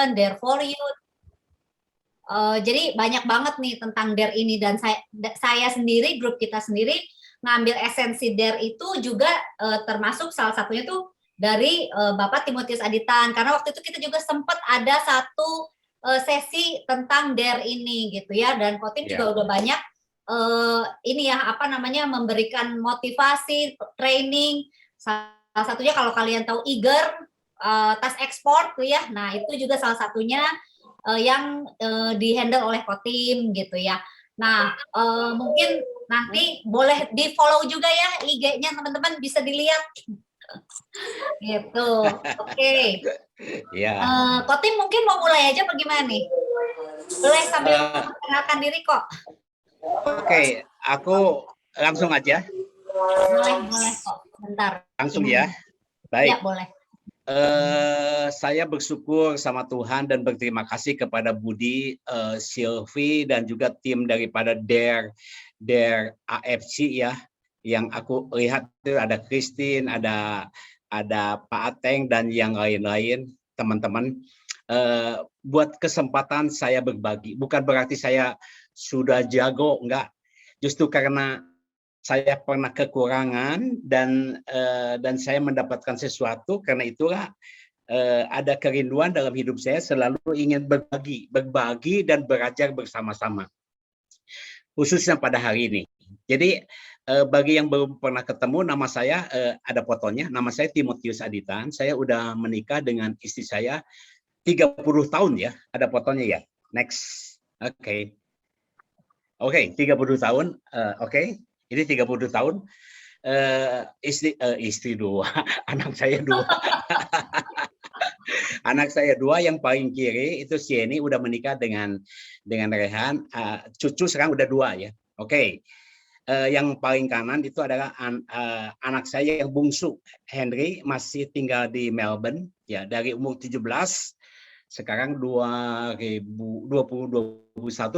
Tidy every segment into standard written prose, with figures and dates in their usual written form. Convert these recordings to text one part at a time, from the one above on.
Education, Dare for Youth. Jadi banyak banget nih tentang Dare ini, dan saya sendiri, grup kita sendiri ngambil esensi Dare itu juga termasuk salah satunya tuh dari Bapak Timotius Aditan, karena waktu itu kita juga sempat ada satu sesi tentang Dare ini gitu ya, dan Kotim juga udah banyak ini ya apa namanya memberikan motivasi, training. Salah satunya kalau kalian tahu Eager, tas ekspor tuh ya, nah itu juga salah satunya yang dihandle oleh Kotim gitu ya. Nah, mungkin nanti boleh di-follow juga ya IG-nya teman-teman, bisa dilihat. Gitu. Oke. Ya. Kotim mungkin mau mulai aja bagaimana nih? Boleh sambil memperkenalkan diri kok. Oke, aku langsung aja. Boleh kok. Bentar. Langsung ya. Baik. Ya, boleh. Saya bersyukur sama Tuhan dan berterima kasih kepada Budi, Sylvie, dan juga tim daripada Dare AFC ya, yang aku lihat itu ada Christine, ada Pak Ateng dan yang lain-lain teman-teman. Buat kesempatan saya berbagi, bukan berarti saya sudah jago, enggak, justru karena saya pernah kekurangan dan saya mendapatkan sesuatu, karena itulah ada kerinduan dalam hidup saya selalu ingin berbagi dan belajar bersama-sama, khususnya pada hari ini. Jadi bagi yang belum pernah ketemu, nama saya ada fotonya, nama saya Timotius Aditan. Saya udah menikah dengan istri saya 30 tahun ya, ada fotonya ya. Next. Oke, 30 tahun. Oke. Ini 30 tahun, istri 2, anak saya 2. Anak saya 2, yang paling kiri itu Sieni udah menikah dengan Rehan, cucu sekarang udah 2 ya. Oke. Yang paling kanan itu adalah anak saya yang bungsu, Henry, masih tinggal di Melbourne ya, dari umur 17. Sekarang 2021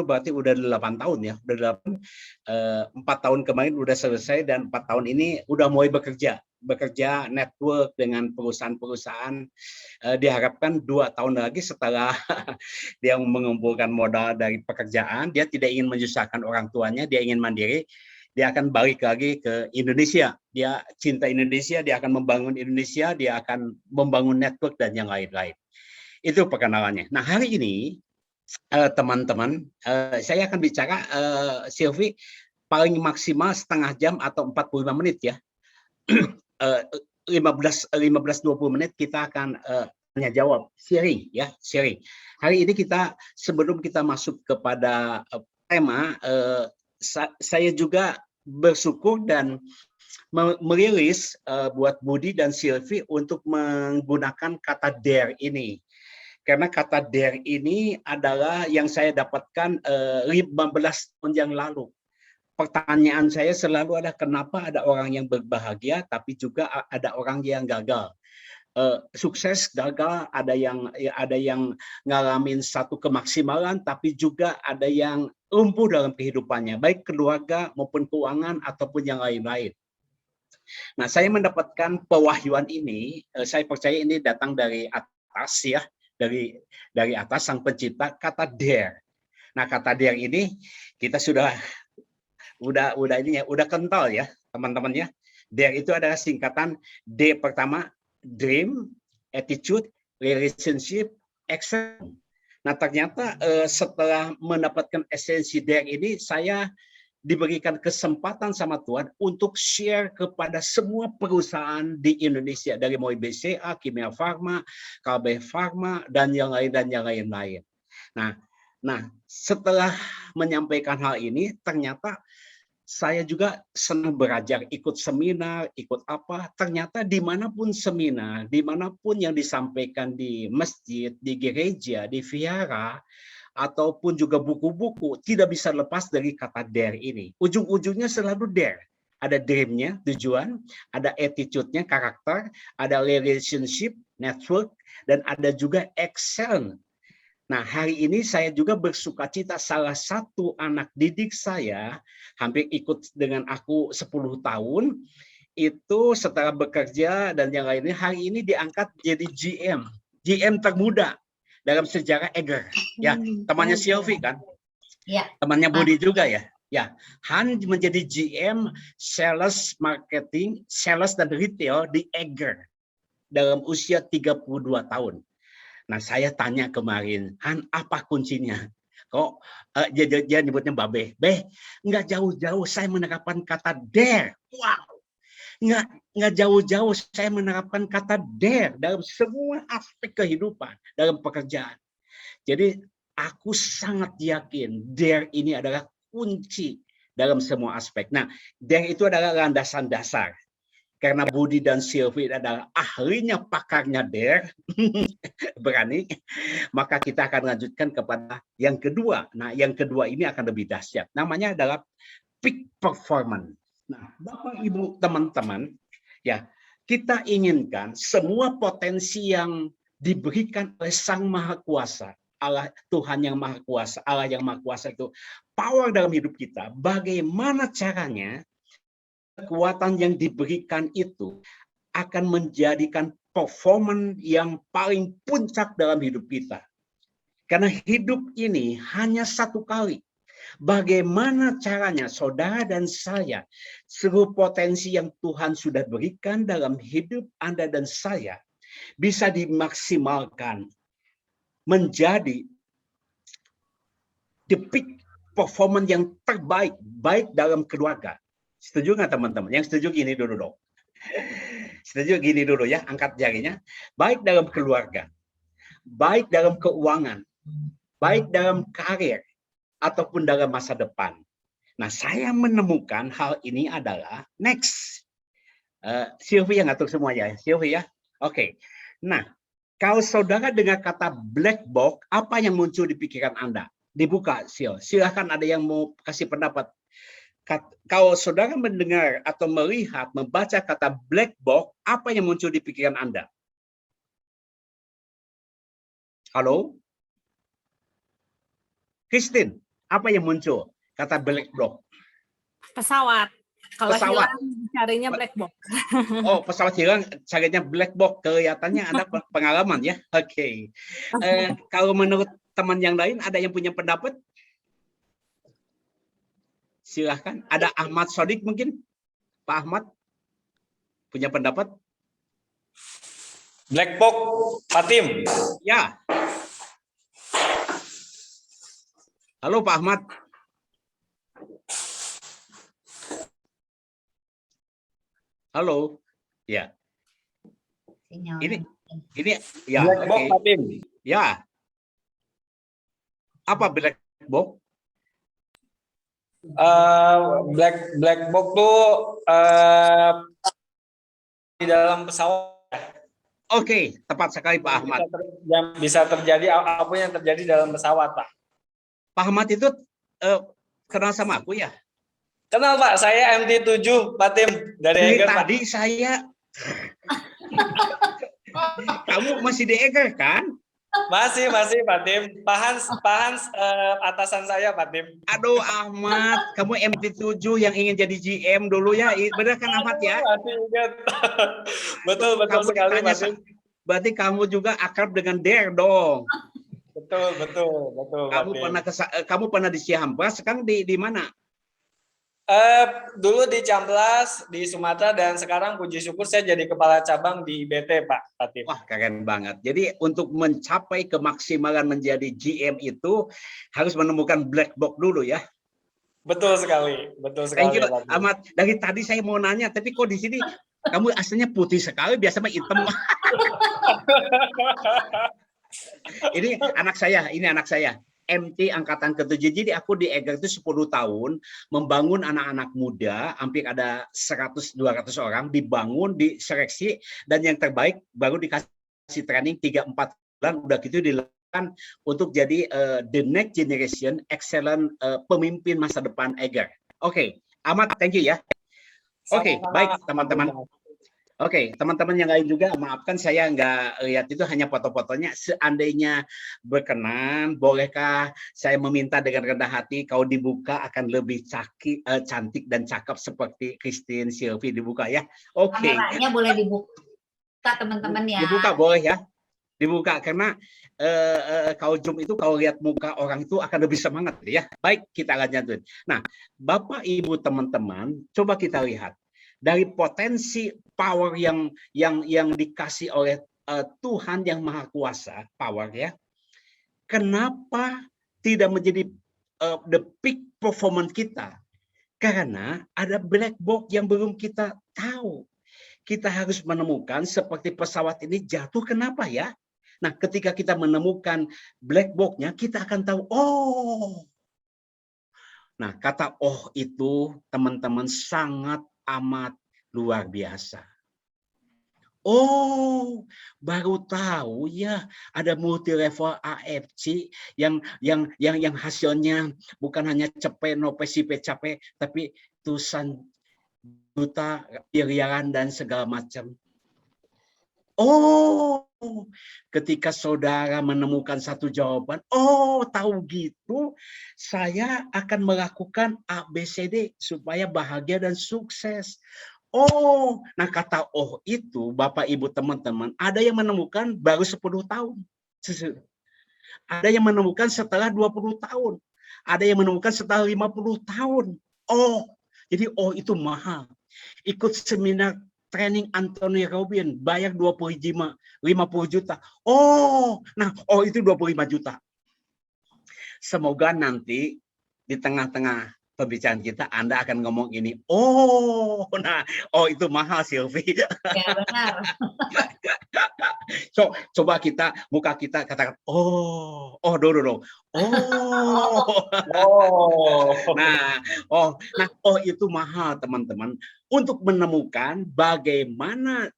berarti udah 8 tahun ya, udah 4 tahun kemarin udah selesai, dan 4 tahun ini udah mulai bekerja network dengan perusahaan-perusahaan. Diharapkan 2 tahun lagi setelah dia mengumpulkan modal dari pekerjaan, dia tidak ingin menyusahkan orang tuanya, dia ingin mandiri, dia akan balik lagi ke Indonesia. Dia cinta Indonesia, dia akan membangun Indonesia, dia akan membangun network dan yang lain-lain. Itu perkenalannya. Nah, hari ini teman-teman, saya akan bicara, Sylvie, paling maksimal setengah jam atau 45 menit ya. 15-20 menit kita akan tanya jawab, sharing ya, sharing. Hari ini kita, sebelum kita masuk kepada tema, saya juga bersyukur dan merilis buat Budi dan Sylvie untuk menggunakan kata dare ini. Karena kata dare ini adalah yang saya dapatkan 15 tahun yang lalu. Pertanyaan saya selalu ada, kenapa ada orang yang berbahagia tapi juga ada orang yang gagal. Sukses, gagal, ada yang ngalamin satu kemaksimalan, tapi juga ada yang lumpuh dalam kehidupannya, baik keluarga maupun keuangan ataupun yang lain-lain. Nah, saya mendapatkan pewahyuan ini, saya percaya ini datang dari atas ya, dari atas Sang Pencipta, kata dare. Nah, kata dare ini kita sudah ini ya, udah kental ya teman-teman ya. Dare itu adalah singkatan D pertama, dream, attitude, relationship, action. Nah, ternyata setelah mendapatkan esensi dare ini, saya diberikan kesempatan sama Tuhan untuk share kepada semua perusahaan di Indonesia, dari mulai BCA, Kimia Farma, KB Farma, dan yang lain-lain. Nah, setelah menyampaikan hal ini, ternyata saya juga senang belajar, ikut seminar, ikut apa. Ternyata dimanapun seminar, dimanapun yang disampaikan di masjid, di gereja, di vihara, ataupun juga buku-buku, tidak bisa lepas dari kata dare ini. Ujung-ujungnya selalu dare. Ada dream-nya, tujuan, ada attitude-nya, karakter, ada relationship, network, dan ada juga action. Nah, hari ini saya juga bersukacita, salah satu anak didik saya, hampir ikut dengan aku 10 tahun, itu setelah bekerja dan yang lainnya, hari ini diangkat jadi GM termuda dalam sejarah Eger. Ya, temannya Sylvie kan? Ya. Temannya Budi juga ya. Ya, Han menjadi GM sales marketing, sales dan retail di Eger dalam usia 32 tahun. Nah, saya tanya kemarin, Han, apa kuncinya? Kok dia nyebutnya Babe. Nggak jauh-jauh saya menerapkan kata dare. Wow. Nggak jauh-jauh saya menerapkan kata dare dalam semua aspek kehidupan, dalam pekerjaan. Jadi aku sangat yakin dare ini adalah kunci dalam semua aspek. Nah, dare itu adalah landasan dasar. Karena Budi dan Sylvie adalah ahlinya, pakarnya dare, berani, maka kita akan lanjutkan kepada yang kedua. Nah, yang kedua ini akan lebih dahsyat. Namanya adalah peak performance. Nah, Bapak, Ibu, teman-teman, ya, kita inginkan semua potensi yang diberikan oleh Sang Maha Kuasa, Allah Tuhan yang Maha Kuasa, Allah yang Maha Kuasa itu power dalam hidup kita. Bagaimana caranya kekuatan yang diberikan itu akan menjadikan performan yang paling puncak dalam hidup kita. Karena hidup ini hanya satu kali. Bagaimana caranya saudara dan saya, seluruh potensi yang Tuhan sudah berikan dalam hidup Anda dan saya, bisa dimaksimalkan menjadi the peak performance yang terbaik, baik dalam keluarga. Setuju nggak teman-teman? Yang setuju gini dulu dong. Setuju gini dulu ya, angkat jarinya. Baik dalam keluarga, baik dalam keuangan, baik dalam karir, ataupun dalam masa depan. Nah, saya menemukan hal ini adalah next. Sylvie yang ngatur semuanya, Sylvie ya. Oke. Nah, kalau saudara dengar kata black box, apa yang muncul di pikiran Anda? Dibuka, silahkan ada yang mau kasih pendapat. Kalau saudara mendengar atau melihat, membaca kata black box, apa yang muncul di pikiran Anda? Halo? Christine, apa yang muncul? Kata black box. Pesawat. Kalau pesawat. Hilang carinya black box. Oh, pesawat hilang carinya black box. Kelihatannya Anda pengalaman ya. Oke. Kalau menurut teman yang lain ada yang punya pendapat? Silahkan. Ada Ahmad Sodik mungkin? Pak Ahmad punya pendapat? Black box, Fatim. Ya. Halo Pak Ahmad. Halo. Ya. Ini ya. Black box, Fatim. Ya. Apa black box? Black box tuh di dalam pesawat. Oke, tepat sekali Pak Ahmad. Bisa terjadi apa yang terjadi dalam pesawat, Pak. Pak Ahmad itu kenal sama aku ya? Kenal Pak, saya MT7 Fatim dari Eger, Pak. Tadi saya kamu masih di Eger kan? Masih Fatim. Pak Hans atasan saya Fatim. Aduh Ahmad, kamu MT7 yang ingin jadi GM dulu ya? Benar kan Ahmad ya? Masih ingat. betul kamu sekali Fatim. Berarti kamu juga akrab dengan Dare dong. Betul. Kamu pernah di Cihampelas, sekarang di mana? Dulu di Ciamplas di Sumatera dan sekarang puji syukur saya jadi kepala cabang di IBT Pak Fatim. Wah keren banget. Jadi untuk mencapai kemaksimalan menjadi GM itu harus menemukan black box dulu ya. Betul sekali. Thank you, Ahmad. Dari tadi saya mau nanya, tapi kok di sini kamu aslinya putih sekali, biasa mah hitam. Ini anak saya. MT angkatan ke-7. Jadi aku di Eger itu 10 tahun membangun anak-anak muda, hampir ada 100-200 orang, dibangun, diseleksi, dan yang terbaik baru dikasih training 3-4 bulan, udah gitu dilakukan untuk jadi the next generation excellent pemimpin masa depan Eger. Oke, Ahmad, thank you ya. Oke, baik teman-teman. Oke, teman-teman yang lain juga, maafkan saya nggak lihat itu, hanya foto-fotonya. Seandainya berkenan, bolehkah saya meminta dengan rendah hati kau dibuka akan lebih cantik dan cakep seperti Christine, Sylvie dibuka ya. Oke. Kameranya boleh dibuka teman-teman ya. Dibuka boleh ya. Dibuka karena kalau Zoom itu kalau lihat muka orang itu akan lebih semangat ya. Baik, kita lanjutkan. Nah, Bapak Ibu teman-teman, coba kita lihat dari potensi power yang dikasih oleh Tuhan yang Maha Kuasa, power ya. Kenapa tidak menjadi the peak performance kita? Karena ada black box yang belum kita tahu. Kita harus menemukan seperti pesawat ini jatuh kenapa ya? Nah, ketika kita menemukan black box-nya, kita akan tahu, oh. Nah, kata oh itu, teman-teman, sangat amat luar biasa. Oh, baru tahu ya ada multi level AFC yang hasilnya bukan hanya cepet nope sipe capek, tapi tusan juta miliaran dan segala macam. Oh, ketika saudara menemukan satu jawaban, oh tahu gitu, saya akan melakukan ABCD supaya bahagia dan sukses. Oh, nah kata oh itu Bapak Ibu teman-teman, ada yang menemukan baru 10 tahun. Ada yang menemukan setelah 20 tahun. Ada yang menemukan setelah 50 tahun. Oh, jadi oh itu mahal. Ikut seminar training Anthony Robbins, bayar 50 juta. Oh, nah, oh itu 25 juta. Semoga nanti di tengah-tengah pembicaraan kita Anda akan ngomong ini. Oh, nah, oh itu mahal Sylvie. Ya benar. So, coba muka kita katakan, oh, do. Oh. Oh itu mahal teman-teman untuk menemukan bagaimana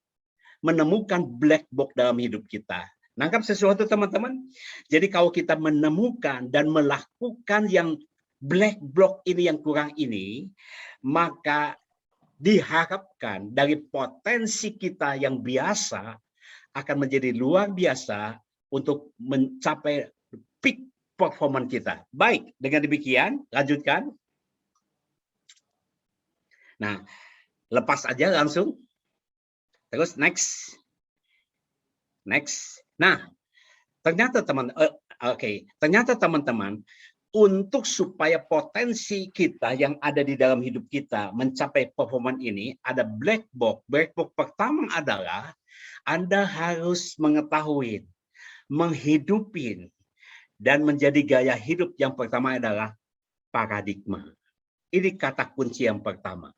menemukan black box dalam hidup kita. Nangkap sesuatu teman-teman? Jadi kalau kita menemukan dan melakukan yang black box ini yang kurang ini, maka diharapkan dari potensi kita yang biasa akan menjadi luar biasa untuk mencapai peak performance kita. Baik, dengan demikian, lanjutkan. Nah, lepas aja langsung. Terus next. Nah, ternyata teman-teman, untuk supaya potensi kita yang ada di dalam hidup kita mencapai performance ini, ada black box. Black box pertama adalah Anda harus mengetahui, menghidupin, dan menjadi gaya hidup yang pertama adalah paradigma. Ini kata kunci yang pertama.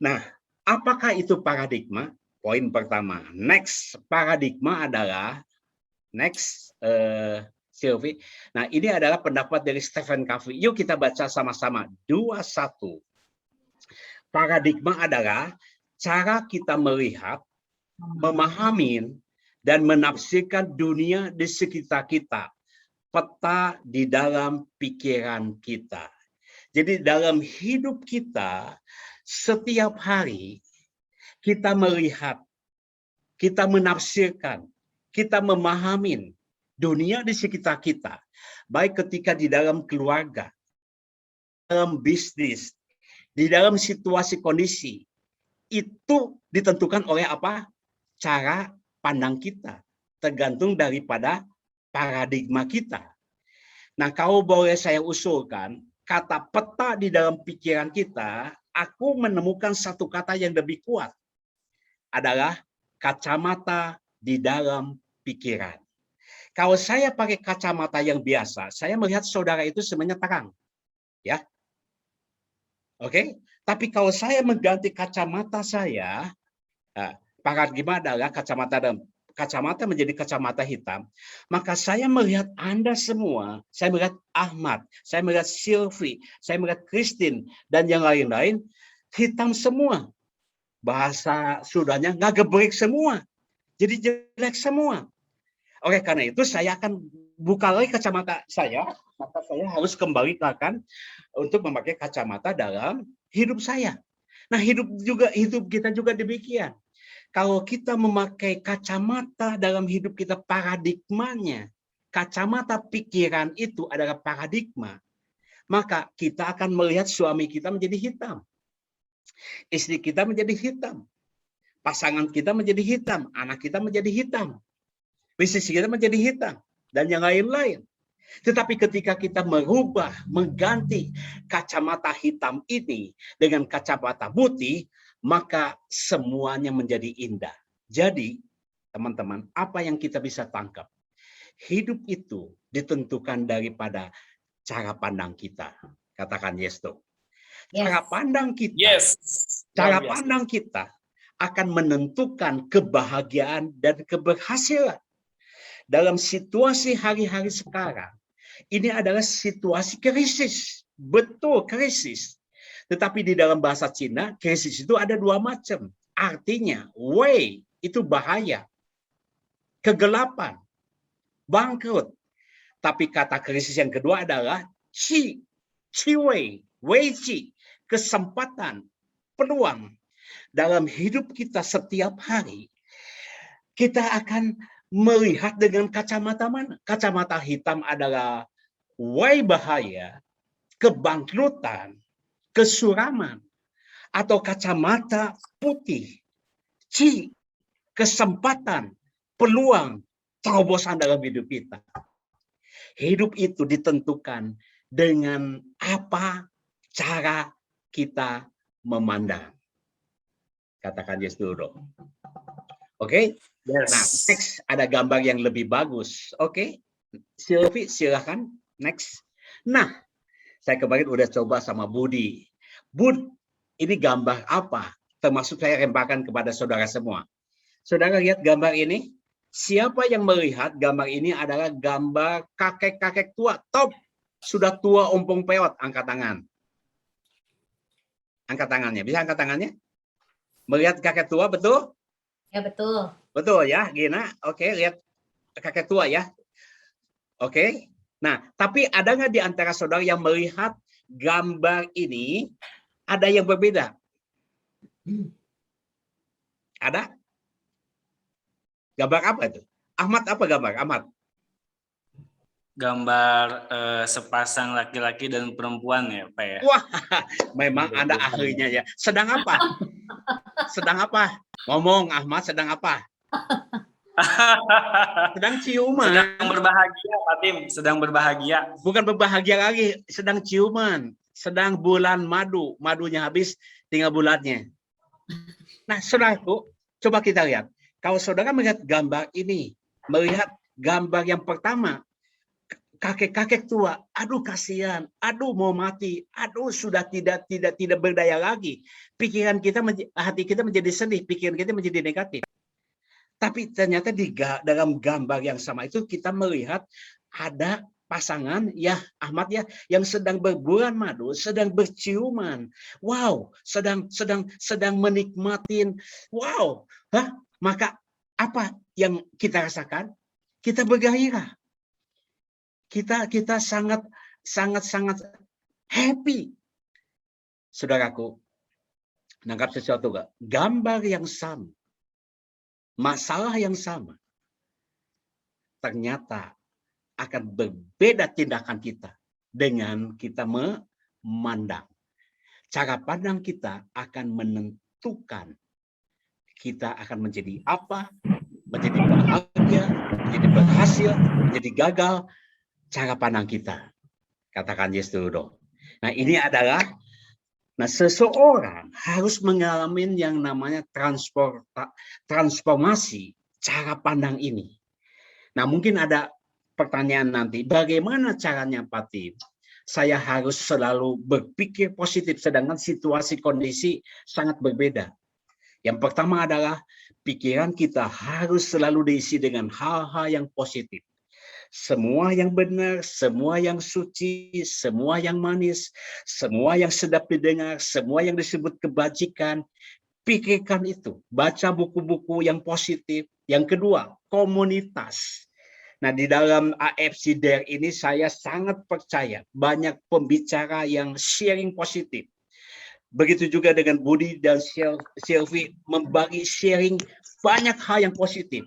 Nah, apakah itu paradigma? Poin pertama. Next, paradigma adalah Sylvie. Nah, ini adalah pendapat dari Stephen Covey. Yuk kita baca sama-sama. 2-1. Paradigma adalah cara kita melihat, memahami, dan menafsirkan dunia di sekitar kita. Peta di dalam pikiran kita. Jadi dalam hidup kita, setiap hari kita melihat, kita menafsirkan, kita memahami dunia di sekitar kita. Baik ketika di dalam keluarga, dalam bisnis, di dalam situasi kondisi. Itu ditentukan oleh apa? Cara pandang kita. Tergantung daripada paradigma kita. Nah, kalau boleh saya usulkan, kata peta di dalam pikiran kita, aku menemukan satu kata yang lebih kuat. Adalah kacamata di dalam pikiran. Kalau saya pakai kacamata yang biasa, saya melihat saudara itu sebenarnya terang. Ya. Oke? Tapi kalau saya mengganti kacamata saya, paradigma adalah kacamata menjadi kacamata hitam, maka saya melihat Anda semua, saya melihat Ahmad, saya melihat Sylvie, saya melihat Christine, dan yang lain-lain, hitam semua. Bahasa Sundanya ngagebrek semua. Jadi jelek semua. Oleh karena itu saya akan buka lagi kacamata saya, maka saya harus kembalikan untuk memakai kacamata dalam hidup saya. Nah, hidup kita juga demikian. Kalau kita memakai kacamata dalam hidup kita, paradigmanya, kacamata pikiran itu adalah paradigma, maka kita akan melihat suami kita menjadi hitam. Istri kita menjadi hitam. pasangan kita menjadi hitam, anak kita menjadi hitam, bisnis kita menjadi hitam, dan yang lain-lain. Tetapi ketika kita merubah, mengganti kacamata hitam ini dengan kacamata putih, maka semuanya menjadi indah. Jadi, teman-teman, apa yang kita bisa tangkap? Hidup itu ditentukan daripada cara pandang kita. Katakan yes dong. Cara pandang kita. Yes. Cara pandang kita akan menentukan kebahagiaan dan keberhasilan. Dalam situasi hari-hari sekarang, ini adalah situasi krisis. Betul, krisis. Tetapi di dalam bahasa Cina, krisis itu ada dua macam. Artinya, wei itu bahaya, kegelapan, bangkrut. Tapi kata krisis yang kedua adalah qi wei, wei qi, kesempatan, peluang. Dalam hidup kita setiap hari, kita akan melihat dengan kacamata mana? Kacamata hitam adalah wei bahaya, kebangkrutan, kesuraman, atau kacamata putih, qi, kesempatan, peluang, terobosan dalam hidup kita. Hidup itu ditentukan dengan apa cara kita memandang. Katakan yes dulu dong. Oke? Yes. Nah, next ada gambar yang lebih bagus. Oke? Sylvie, silakan. Next. Nah, saya kemarin udah coba sama Budi. Bud, ini gambar apa? Termasuk saya rembakan kepada saudara semua. Saudara lihat gambar ini? Siapa yang melihat gambar ini adalah gambar kakek-kakek tua, top. Sudah tua ompong peot, angkat tangan. Angkat tangannya, bisa angkat tangannya? Melihat kakek tua, betul? Ya, betul. Betul ya, Gina? Oke, lihat kakek tua ya. Oke. Nah, tapi ada nggak di antara saudara yang melihat gambar ini ada yang berbeda? Ada? Gambar apa itu? Ahmad, apa gambar? Ahmad? Gambar sepasang laki-laki dan perempuan ya, Pak ya. Wah, memang Anda ahlinya ya. Sedang apa? Sedang apa? Ngomong, Ahmad, sedang apa? Sedang ciuman. Sedang berbahagia, Pak Tim. Sedang berbahagia. Bukan berbahagia lagi, sedang ciuman. Sedang bulan madu. Madunya habis, tinggal bulannya. Nah, saudaraku, coba kita lihat. Kalau saudara melihat gambar ini, melihat gambar yang pertama, kakek-kakek tua, aduh kasihan, aduh mau mati, aduh sudah tidak berdaya lagi. Pikiran kita, hati kita menjadi sedih, pikiran kita menjadi negatif. Tapi ternyata dalam gambar yang sama itu kita melihat ada pasangan ya Ahmad ya yang sedang berbulan madu, sedang berciuman. Wow, sedang menikmatin. Wow, maka apa yang kita rasakan? Kita bergairah. Kita sangat happy. Saudaraku, nangkap sesuatu enggak? Gambar yang sama, masalah yang sama, ternyata akan berbeda tindakan kita dengan kita memandang. Cara pandang kita akan menentukan kita akan menjadi apa, menjadi bahagia, menjadi berhasil, menjadi gagal. Cara pandang kita. Katakan yes dulu dong. Nah ini adalah, seseorang harus mengalami yang namanya transformasi cara pandang ini. Nah mungkin ada pertanyaan nanti, bagaimana caranya Pak Tim? Saya harus selalu berpikir positif, sedangkan situasi kondisi sangat berbeda. Yang pertama adalah, pikiran kita harus selalu diisi dengan hal-hal yang positif. Semua yang benar, semua yang suci, semua yang manis, semua yang sedap didengar, semua yang disebut kebajikan, pikirkan itu. Baca buku-buku yang positif. Yang kedua, komunitas. Nah, di dalam AFC Dare ini saya sangat percaya banyak pembicara yang sharing positif. Begitu juga dengan Budi dan Sylvie membagi sharing banyak hal yang positif.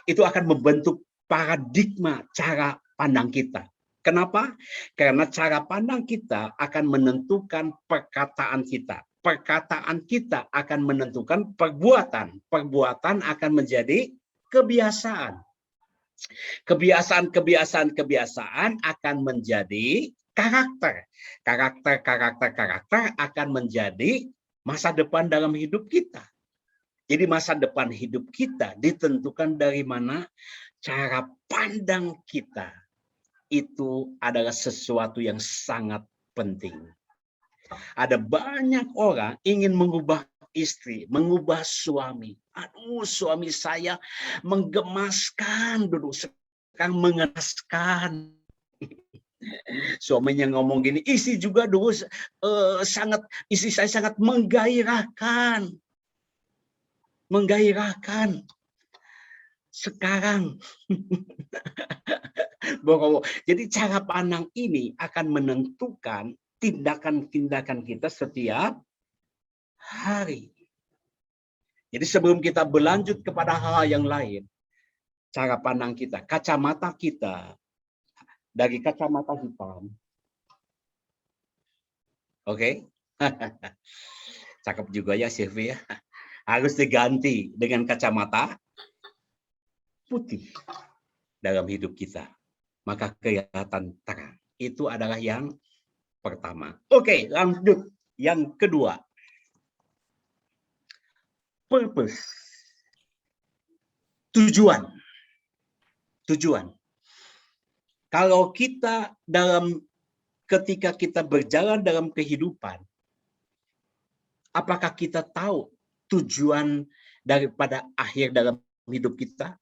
Itu akan membentuk paradigma cara pandang kita. Kenapa? Karena cara pandang kita akan menentukan perkataan kita. perkataan kita akan menentukan perbuatan. Perbuatan akan menjadi kebiasaan. Kebiasaan akan menjadi karakter. Karakter akan menjadi masa depan dalam hidup kita. Jadi masa depan hidup kita ditentukan dari mana cara pandang kita. Itu adalah sesuatu yang sangat penting. Ada banyak orang ingin mengubah istri, mengubah suami. Aduh, suami saya menggemaskan dulu, sekarang mengenaskan. Suaminya ngomong gini, istri juga dulu istri saya sangat menggairahkan. Sekarang jadi cara pandang ini akan menentukan tindakan-tindakan kita setiap hari. Jadi sebelum kita berlanjut kepada hal yang lain, cara pandang kita, kacamata kita dari kacamata hitam. Oke? Cakep juga ya Sylvia. Harus diganti dengan kacamata putih dalam hidup kita. Maka kelihatan terang. Itu adalah yang pertama. Oke, lanjut. Yang kedua. Purpose. Tujuan. Kalau kita ketika kita berjalan dalam kehidupan, apakah kita tahu tujuan daripada akhir dalam hidup kita?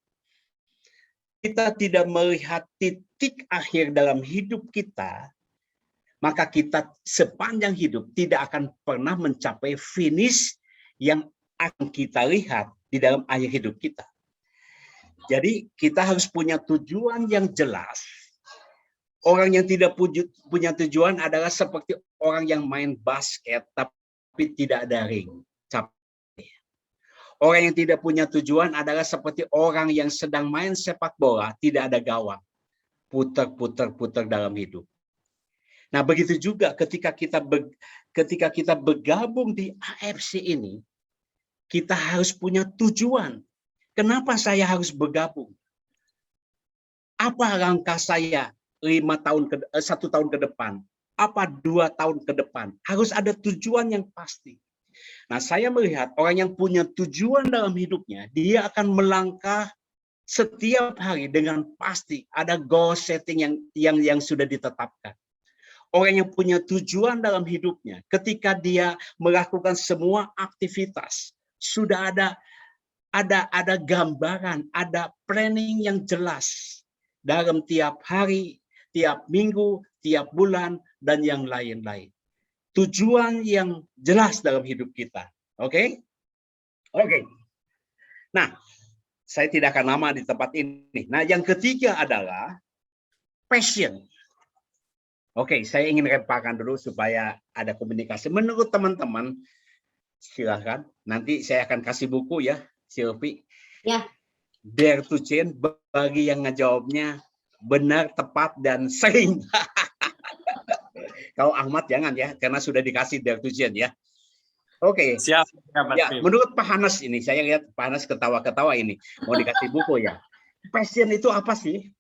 Kita tidak melihat titik akhir dalam hidup kita, maka kita sepanjang hidup tidak akan pernah mencapai finish yang akan kita lihat di dalam akhir hidup kita. Jadi kita harus punya tujuan yang jelas. Orang yang tidak punya tujuan adalah seperti orang yang main basket tapi tidak ada ring. Orang yang tidak punya tujuan adalah seperti orang yang sedang main sepak bola, tidak ada gawang. Putar dalam hidup. Nah, begitu juga ketika kita bergabung di AFC ini, kita harus punya tujuan. Kenapa saya harus bergabung? Apa langkah saya 1 tahun ke depan? Apa 2 tahun ke depan? Harus ada tujuan yang pasti. Nah, saya melihat orang yang punya tujuan dalam hidupnya, dia akan melangkah setiap hari dengan pasti. Ada goal setting yang sudah ditetapkan. Orang yang punya tujuan dalam hidupnya, ketika dia melakukan semua aktivitas, sudah ada gambaran, ada planning yang jelas dalam tiap hari, tiap minggu, tiap bulan, dan yang lain-lain. Tujuan yang jelas dalam hidup kita. Oke? Nah, saya tidak akan lama di tempat ini. Nah, yang ketiga adalah passion. Oke, saya ingin remparkan dulu supaya ada komunikasi. Menurut teman-teman, silakan. Nanti saya akan kasih buku ya, Sylvie. Ya. Dare to Change bagi yang ngejawabnya benar, tepat, dan sering. Kalau Ahmad jangan ya, karena sudah dikasih Dare to Change ya. Oke. Siap. Ya, menurut Pak Hanas ini, saya lihat Pak Hanas ketawa-ketawa ini. Mau dikasih buku ya. Passion itu apa sih?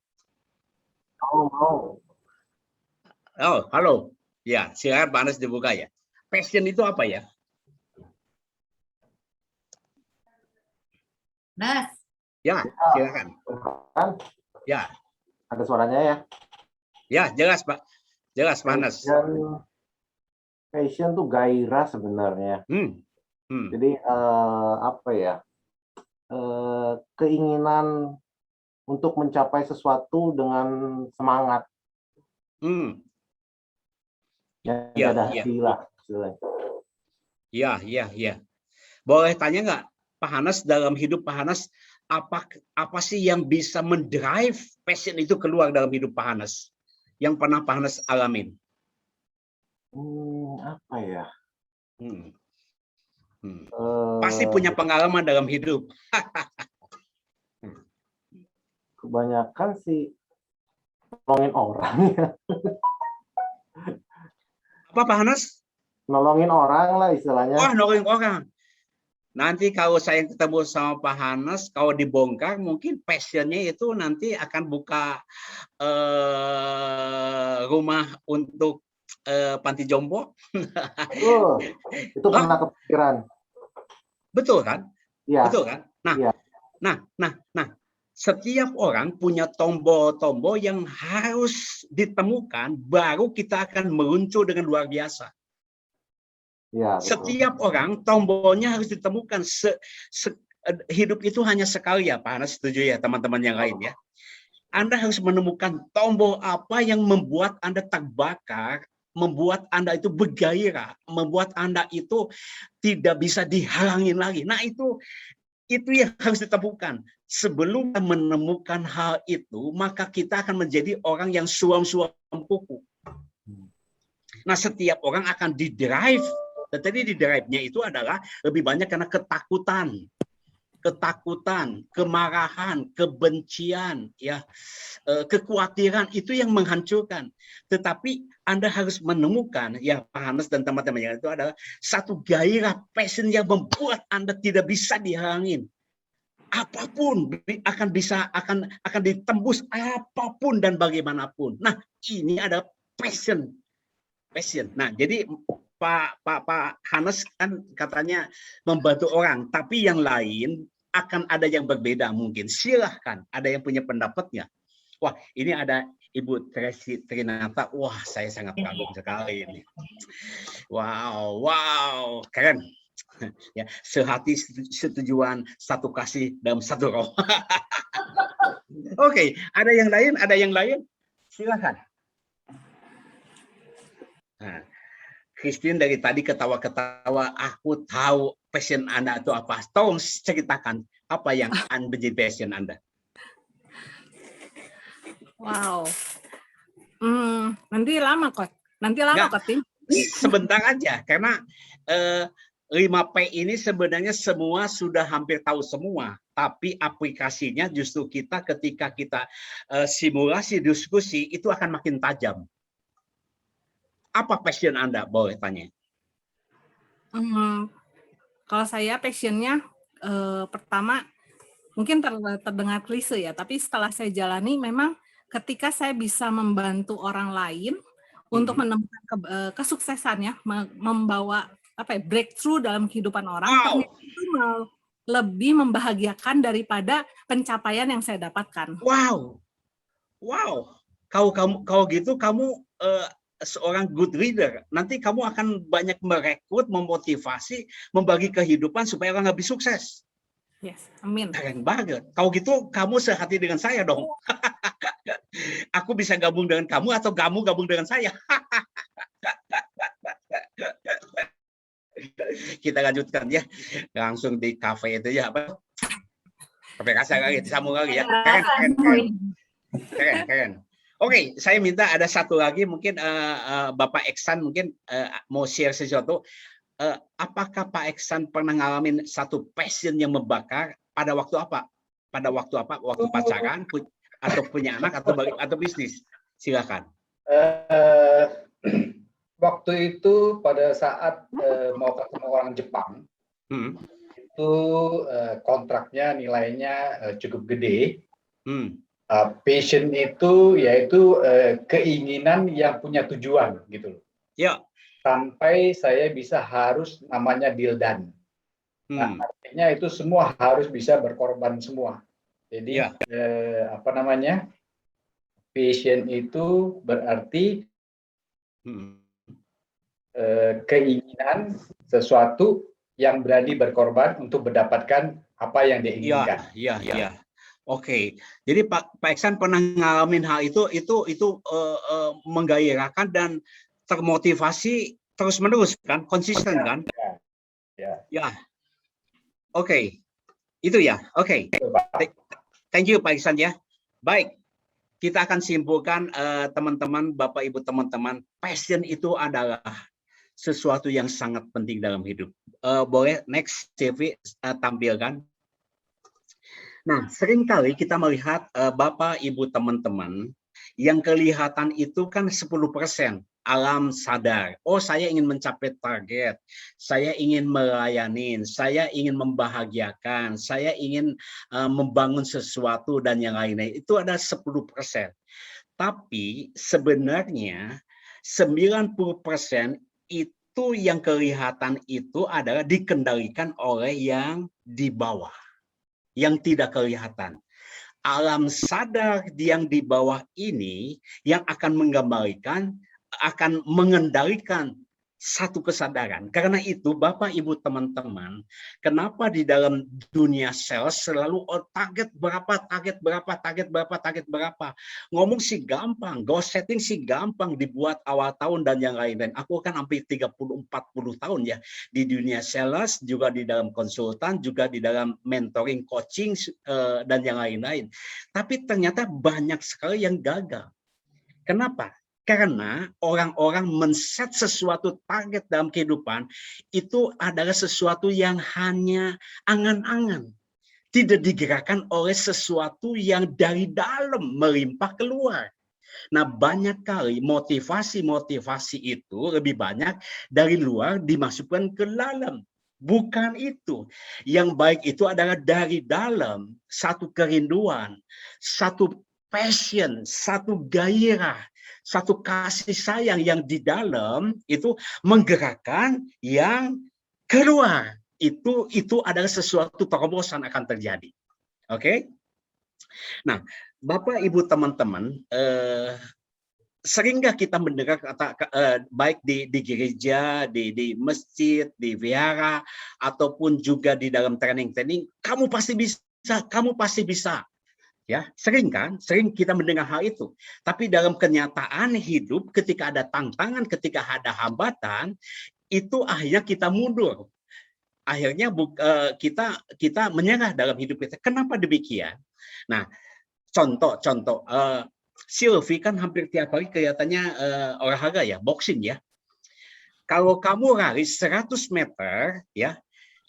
Oh, halo. Ya, silakan Pak Hanas dibuka ya. Passion itu apa ya? Nas. Ya, silakan. Ya. Ada suaranya ya? Ya, jelas Pak. Jelas, Panas. Passion tuh gairah sebenarnya. Jadi apa ya? Keinginan untuk mencapai sesuatu dengan semangat. Yang ada hati lah. Iya. Boleh tanya nggak, Pak Hanas, dalam hidup Pak Hanas, apa sih yang bisa mendrive passion itu keluar dalam hidup Pak Hanas? Yang pernah Pak Hanas alamin? Apa ya? Pasti punya pengalaman dalam hidup. Kebanyakan sih nolongin orang. Apa Pak Hanas? nolongin orang lah istilahnya. Wah, nolongin orang. Nanti kalau saya ketemu sama Pak Hanes, kalau dibongkar mungkin passionnya itu nanti akan buka rumah untuk panti jompo. Itu pernah kepikiran. Betul kan? Iya. Betul kan? Nah, Iya. nah, setiap orang punya tombol-tombol yang harus ditemukan, baru kita akan meluncur dengan luar biasa. Ya, setiap orang tombolnya harus ditemukan. Hidup itu hanya sekali ya, Pak Hanas, setuju ya teman-teman yang lain ya. Anda harus menemukan tombol apa yang membuat Anda terbakar, membuat Anda itu bergairah, membuat Anda itu tidak bisa dihalangin lagi. Nah, itu yang harus ditemukan. Sebelum menemukan hal itu, maka kita akan menjadi orang yang suam-suam kuku. Nah, setiap orang akan didrive. Tetapi di drive-nya itu adalah lebih banyak karena ketakutan, kemarahan, kebencian, ya, kekhawatiran itu yang menghancurkan. Tetapi Anda harus menemukan, ya Pak Hanes dan teman-teman yang itu adalah satu gairah passion yang membuat Anda tidak bisa dihalangin. Apapun akan ditembus apapun dan bagaimanapun. Nah, ini ada passion. Nah, jadi Pak Hanes kan katanya membantu orang, tapi yang lain akan ada yang berbeda mungkin. Silahkan, ada yang punya pendapatnya. Wah, ini ada Ibu Tracy Trinata. Wah, saya sangat kagum sekali ini. Wow, keren. Ya, sehati setujuan, satu kasih dalam satu roh. Oke, ada yang lain? Silahkan. Nah, Christine dari tadi ketawa-ketawa, aku tahu passion Anda itu apa. Tolong ceritakan apa yang menjadi passion Anda. Wow. Nanti lama kok. Tim. Sebentar aja, karena 5P ini sebenarnya semua sudah hampir tahu semua. Tapi aplikasinya justru ketika kita simulasi diskusi, itu akan makin tajam. Apa passion Anda? Boleh tanya. Kalau saya passionnya pertama mungkin terdengar klise ya, tapi setelah saya jalani memang ketika saya bisa membantu orang lain untuk menemukan kesuksesannya, membawa breakthrough dalam kehidupan orang, ternyata itu lebih membahagiakan daripada pencapaian yang saya dapatkan. Wow. Kalau gitu kamu seorang good leader. Nanti kamu akan banyak merekrut, memotivasi, membagi kehidupan supaya orang lebih sukses. Yes, amin. Keren banget. Kalau gitu kamu sehati dengan saya dong. Aku bisa gabung dengan kamu atau kamu gabung dengan saya. Kita lanjutkan ya. Langsung di kafe itu ya. Kafe kasar lagi, disambung lagi ya. Keren. Oke, saya minta ada satu lagi mungkin Bapak Eksan mungkin mau share sesuatu. Apakah Pak Eksan pernah ngalamin satu passion yang membakar pada waktu apa? Waktu pacaran atau punya anak atau bisnis? Silakan. Waktu itu pada saat mau ketemu orang Jepang, itu kontraknya nilainya cukup gede. Passion itu yaitu keinginan yang punya tujuan gitu loh. Ya. Sampai saya bisa harus namanya deal done. Nah, artinya itu semua harus bisa berkorban semua. Jadi passion itu berarti keinginan sesuatu yang berani berkorban untuk mendapatkan apa yang diinginkan. Iya. Oke, jadi Pak Eksan pernah ngalamin hal itu menggairahkan dan termotivasi terus-menerus kan, konsisten kan? Ya. Oke. Itu ya. Oke. Thank you Pak Eksan ya. Baik. Kita akan simpulkan teman-teman, Bapak Ibu teman-teman, passion itu adalah sesuatu yang sangat penting dalam hidup. Boleh next CV tampilkan. Nah, seringkali kita melihat Bapak, Ibu, teman-teman yang kelihatan itu kan 10%. alam sadar. Oh, saya ingin mencapai target, saya ingin melayani, saya ingin membahagiakan, saya ingin membangun sesuatu dan yang lainnya. Itu ada 10%. Tapi sebenarnya 90% itu yang kelihatan itu adalah dikendalikan oleh yang di bawah, yang tidak kelihatan. Alam sadar yang di bawah ini yang akan menggambarkan, akan mengendalikan satu kesadaran. Karena itu, Bapak, Ibu, teman-teman, kenapa di dalam dunia sales selalu target berapa, target berapa, target berapa, target berapa. Ngomong sih gampang, goal setting sih gampang, dibuat awal tahun dan yang lain-lain. Aku kan hampir 30-40 tahun ya di dunia sales, juga di dalam konsultan, juga di dalam mentoring, coaching, dan yang lain-lain. Tapi ternyata banyak sekali yang gagal. Kenapa? Karena orang-orang men-set sesuatu target dalam kehidupan itu adalah sesuatu yang hanya angan-angan. Tidak digerakkan oleh sesuatu yang dari dalam melimpah keluar. Nah, banyak kali motivasi-motivasi itu lebih banyak dari luar dimasukkan ke dalam. Bukan itu. Yang baik itu adalah dari dalam, satu kerinduan, satu passion, satu gairah, satu kasih sayang yang di dalam itu menggerakkan yang keluar. Itu adalah sesuatu terobosan akan terjadi. Oke? Nah, Bapak, Ibu, teman-teman, seringkah kita mendengar kata baik di gereja, di masjid, di wihara, ataupun juga di dalam training-training, kamu pasti bisa, kamu pasti bisa. Ya, sering kan? Sering kita mendengar hal itu. Tapi dalam kenyataan hidup, ketika ada tantangan, ketika ada hambatan, itu akhirnya kita mundur. Akhirnya kita menyerah dalam hidup kita. Kenapa demikian? Nah, contoh. Sylvie kan hampir tiap hari kelihatannya olahraga ya, boxing ya. Kalau kamu lari 100 meter, ya,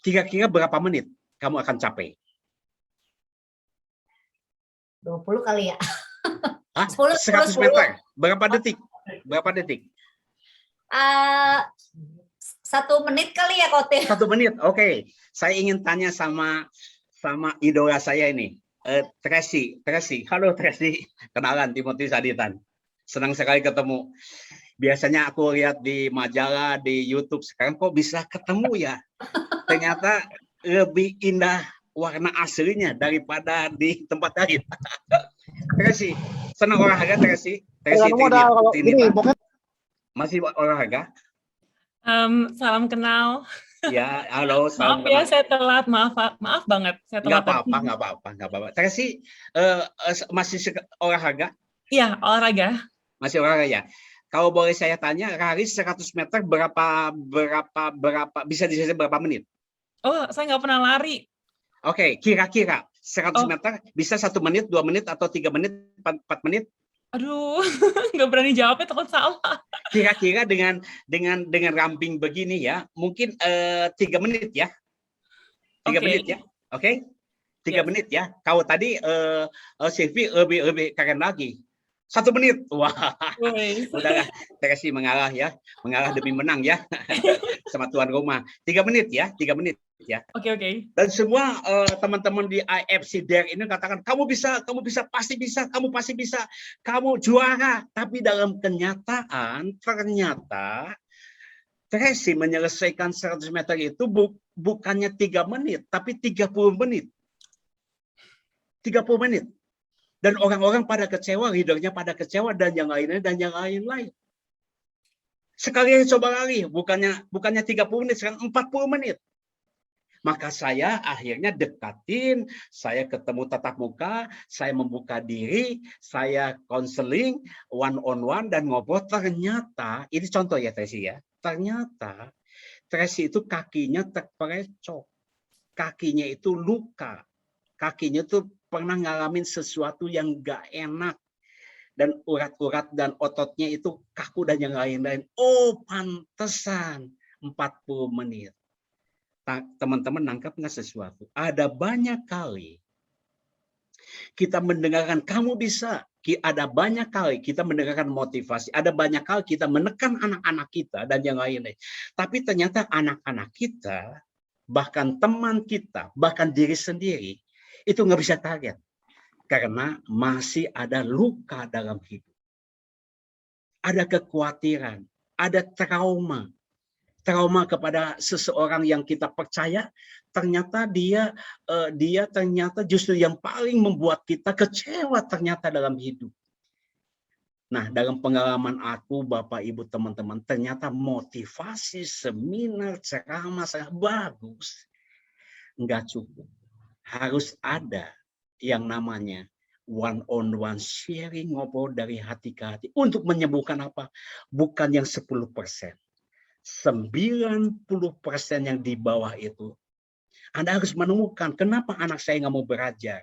kira-kira berapa menit kamu akan capai? 20 kali ya. 100 meter. Berapa detik? Berapa detik? 1 menit kali ya, Kote. 1 menit. Oke. Saya ingin tanya sama idola saya ini. Tracy. Halo Tracy. Kenalan, Timothy Saditan. Senang sekali ketemu. Biasanya aku lihat di majalah, di YouTube. Sekarang kok bisa ketemu ya? Ternyata lebih indah warna aslinya daripada di tempat lain. Tracy, senang olahraga Tracy? Tracy masih olahraga? Salam kenal. Ya, halo. Salam maaf kenal. Ya, saya telat. Maaf banget. Saya telat. Nggak apa-apa. Tracy, masih olahraga? Iya, olahraga. Masih olahraga ya. Kalau boleh saya tanya, lari 100 meter berapa bisa disebut berapa menit? Oh, saya nggak pernah lari. Oke, kira-kira 100 meter bisa 1 menit, 2 menit, atau 3 menit, 4 menit? Aduh, nggak berani jawabnya, takut salah. Kira-kira dengan ramping begini ya, mungkin 3 menit ya. 3 menit ya. Oke? 3 menit ya. Kalau tadi Sylvie lebih keren lagi. 1 menit. Wah. Udahlah, Tracy mengalah ya. Mengalah demi menang ya. Sama tuan rumah. 3 menit ya. 3 menit ya. Oke. Dan semua teman-teman di IFC Dare ini katakan, kamu bisa, pasti bisa, kamu pasti bisa, kamu juara. Tapi dalam kenyataan ternyata Tracy menyelesaikan 100 meter itu bukannya 3 menit, tapi 30 menit. 30 menit. Dan orang-orang pada kecewa, leadernya pada kecewa, dan yang lainnya, dan yang lain-lain. Sekali coba lari, bukannya 30 menit, sekarang 40 menit. Maka saya akhirnya dekatin, saya ketemu tatap muka, saya membuka diri, saya konseling, one on one, dan ngobrol. Ternyata, ini contoh ya Tracy ya, ternyata Tracy itu kakinya terperecok, kakinya itu luka, kakinya itu pernah ngalamin sesuatu yang gak enak, dan urat-urat dan ototnya itu kaku dan yang lain-lain. Oh, pantesan 40 menit. Teman-teman nangkap nggak sesuatu? Ada banyak kali kita mendengarkan kamu bisa, ada banyak kali kita mendengarkan motivasi, ada banyak kali kita menekan anak-anak kita dan yang lain-lain. Tapi ternyata anak-anak kita, bahkan teman kita, bahkan diri sendiri, itu nggak bisa target. Karena masih ada luka dalam hidup. Ada kekhawatiran, ada trauma. Trauma kepada seseorang yang kita percaya, ternyata dia ternyata justru yang paling membuat kita kecewa ternyata dalam hidup. Nah, dalam pengalaman aku, Bapak, Ibu, teman-teman, ternyata motivasi seminar ceramah sangat bagus. Enggak cukup. Harus ada yang namanya one-on-one sharing, ngobrol dari hati ke hati. Untuk menyembuhkan apa? Bukan yang 10%. 90% yang di bawah itu. Anda harus menemukan kenapa anak saya nggak mau belajar.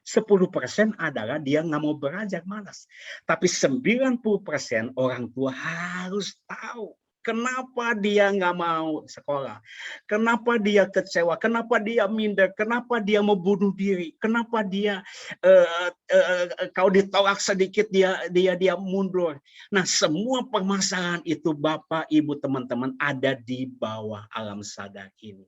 10% adalah dia nggak mau belajar, malas. Tapi 90% orang tua harus tahu kenapa dia nggak mau sekolah, kenapa dia kecewa, kenapa dia minder, kenapa dia mau bunuh diri, kenapa dia kalau ditolak sedikit dia mundur. Nah, semua permasalahan itu Bapak, Ibu, teman-teman ada di bawah alam sadar ini.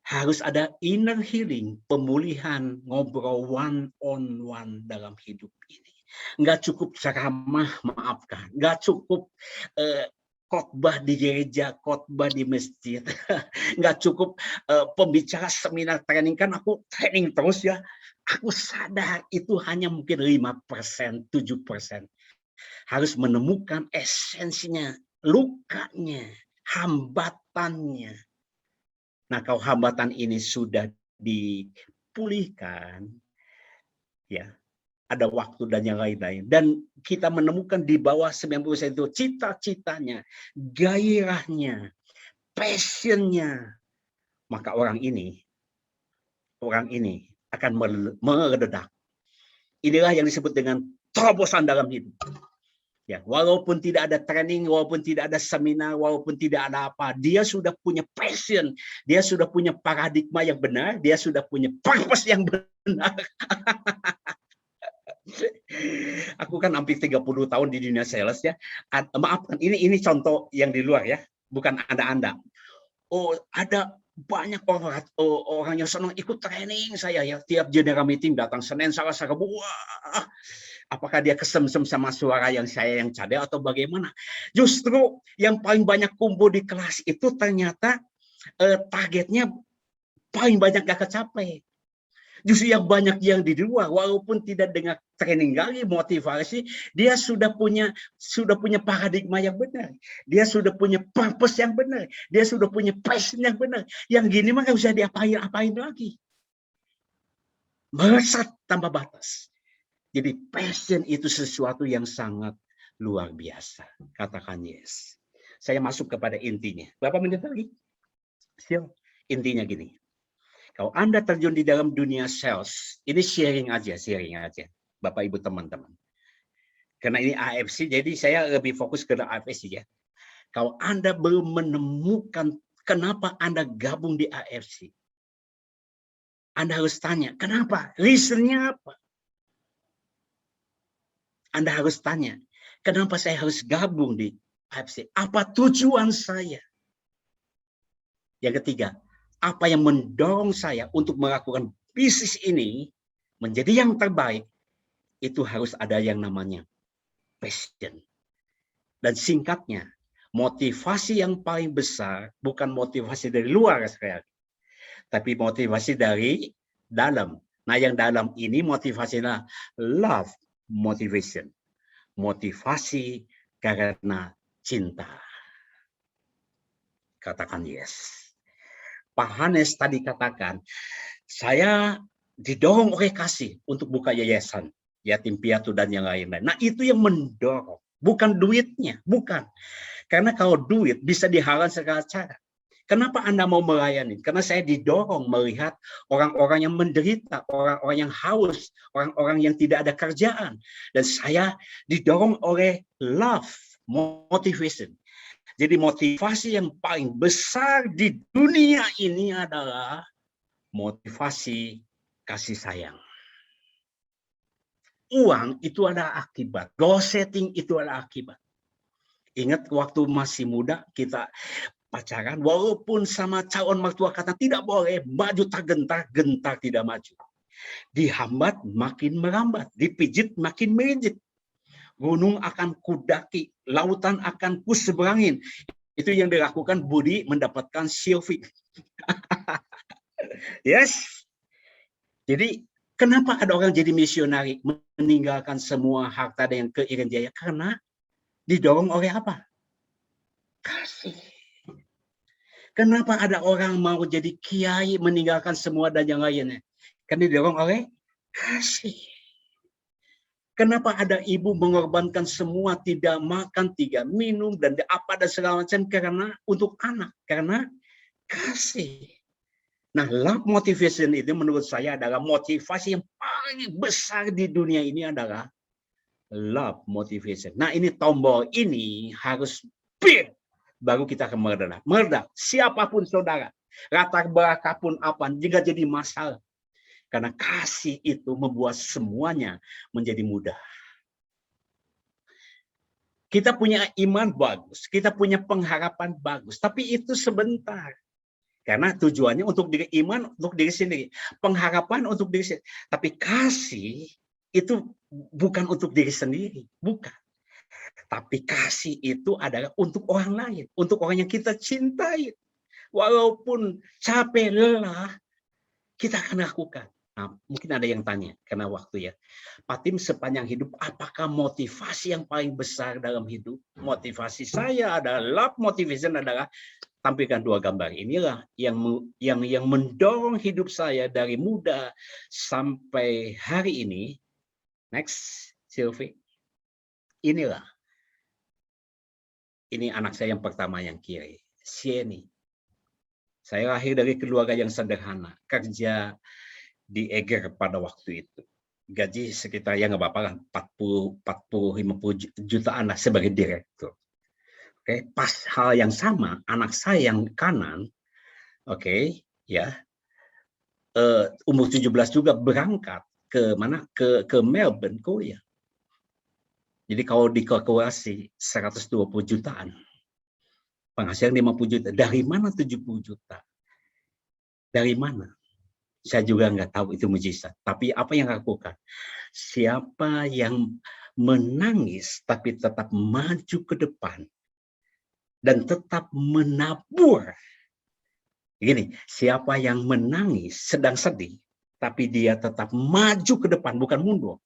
Harus ada inner healing, pemulihan, ngobrol one-on-one dalam hidup ini. Nggak cukup ceramah, maafkan. Nggak cukup khotbah di gereja, khotbah di masjid. Nggak cukup pembicara seminar training. Kan aku training terus ya. Aku sadar itu hanya mungkin 5%, 7%. Harus menemukan esensinya, lukanya, hambatannya. Nah, kalau hambatan ini sudah dipulihkan, ya, ada waktu dan yang lain-lain. Dan kita menemukan di bawah 90% itu cita-citanya, gairahnya, passionnya. Maka orang ini akan meledak. Inilah yang disebut dengan terobosan dalam hidup. Ya, walaupun tidak ada training, walaupun tidak ada seminar, walaupun tidak ada apa, dia sudah punya passion, dia sudah punya paradigma yang benar, dia sudah punya purpose yang benar. Aku kan hampir 30 tahun di dunia sales ya. Maafkan, ini contoh yang di luar ya, bukan Anda. Oh, ada banyak orang yang senang ikut training saya ya. Tiap general meeting datang Senin, Selasa, Rabu. Wah, apakah dia kesemsem sama suara yang saya yang cadel atau bagaimana? Justru yang paling banyak kumpul di kelas itu ternyata targetnya paling banyak gak kecapai. Justru yang banyak yang di luar, walaupun tidak dengan training lagi, motivasi, dia sudah punya paradigma yang benar. Dia sudah punya purpose yang benar. Dia sudah punya passion yang benar. Yang gini mah nggak usah diapain lagi. Melesat tanpa batas. Jadi passion itu sesuatu yang sangat luar biasa. Katakan yes. Saya masuk kepada intinya. Berapa menit lagi? Siap. Intinya gini. Kalau Anda terjun di dalam dunia sales, ini sharing aja, Bapak Ibu teman-teman. Karena ini AFC, jadi saya lebih fokus ke AFC ya. Kalau Anda belum menemukan kenapa Anda gabung di AFC, Anda harus tanya, kenapa? Reasonnya apa? Anda harus tanya, kenapa saya harus gabung di AFC? Apa tujuan saya? Yang ketiga, apa yang mendorong saya untuk melakukan bisnis ini menjadi yang terbaik? Itu harus ada yang namanya passion. Dan singkatnya, motivasi yang paling besar bukan motivasi dari luar sekali, tapi motivasi dari dalam. Nah, yang dalam ini motivasinya love motivation. Motivasi karena cinta. Katakan yes. Pak Hanes tadi katakan, saya didorong oleh kasih untuk buka yayasan, yatim piatu dan yang lain-lain. Nah, itu yang mendorong, bukan duitnya, bukan. Karena kalau duit bisa dihalang segala cara. Kenapa Anda mau melayani? Karena saya didorong melihat orang-orang yang menderita, orang-orang yang haus, orang-orang yang tidak ada kerjaan. Dan saya didorong oleh love, motivation. Jadi motivasi yang paling besar di dunia ini adalah motivasi kasih sayang. uang itu ada akibat. Goal setting itu ada akibat. Ingat waktu masih muda kita pacaran, walaupun sama calon mertua kata tidak boleh, maju tak gentar, gentar tidak maju. Dihambat makin merambat, dipijit makin merinjit. Gunung akan kudaki, lautan akan kuseberangin. Itu yang dilakukan Budi mendapatkan Sylvie. Yes. Jadi kenapa ada orang jadi misionari meninggalkan semua harta dan keiran jaya? Karena didorong oleh apa? Kasih. Kenapa ada orang mau jadi kiai meninggalkan semua dan yang lainnya? Karena didorong oleh kasih. Kenapa ada ibu mengorbankan semua, tidak makan, tidak minum, dan apa dan segala macam karena untuk anak, karena kasih. Nah, love motivation itu menurut saya adalah motivasi yang paling besar di dunia ini adalah love motivation. Nah, ini tombol ini harus pin, baru kita akan meledak. Meledak, siapapun saudara, latar belakang apa, jika jadi masalah. Karena kasih itu membuat semuanya menjadi mudah. Kita punya iman bagus, kita punya pengharapan bagus, tapi itu sebentar. Karena tujuannya untuk diri iman, untuk diri sendiri. Pengharapan untuk diri sendiri. Tapi kasih itu bukan untuk diri sendiri, bukan. Tapi kasih itu adalah untuk orang lain, untuk orang yang kita cintai. Walaupun capek, lelah, kita akan lakukan. Nah, mungkin ada yang tanya, karena waktu ya. Pak Tim sepanjang hidup, apakah motivasi yang paling besar dalam hidup? Motivasi saya adalah, love motivation adalah, tampilkan dua gambar. Inilah yang mendorong hidup saya dari muda sampai hari ini. Next, Sylvie. Inilah. Ini anak saya yang pertama yang kiri, Sieni. Saya lahir dari keluarga yang sederhana, kerja di Eger pada waktu itu. Gaji sekitar, ya nggak apa-apa lah, 40-50 jutaan lah sebagai direktur. Oke, pas hal yang sama, anak saya yang kanan, oke, ya, umur 17 juga berangkat ke mana? Ke Melbourne, Korea. Jadi kalau dikalkulasi 120 jutaan, penghasilan 50 juta, dari mana 70 juta? Dari mana? Saya juga nggak tahu, itu mujizat. Tapi apa yang lakukan? Siapa yang menangis tapi tetap maju ke depan dan tetap menabur? Gini, siapa yang menangis sedang sedih tapi dia tetap maju ke depan, bukan mundur.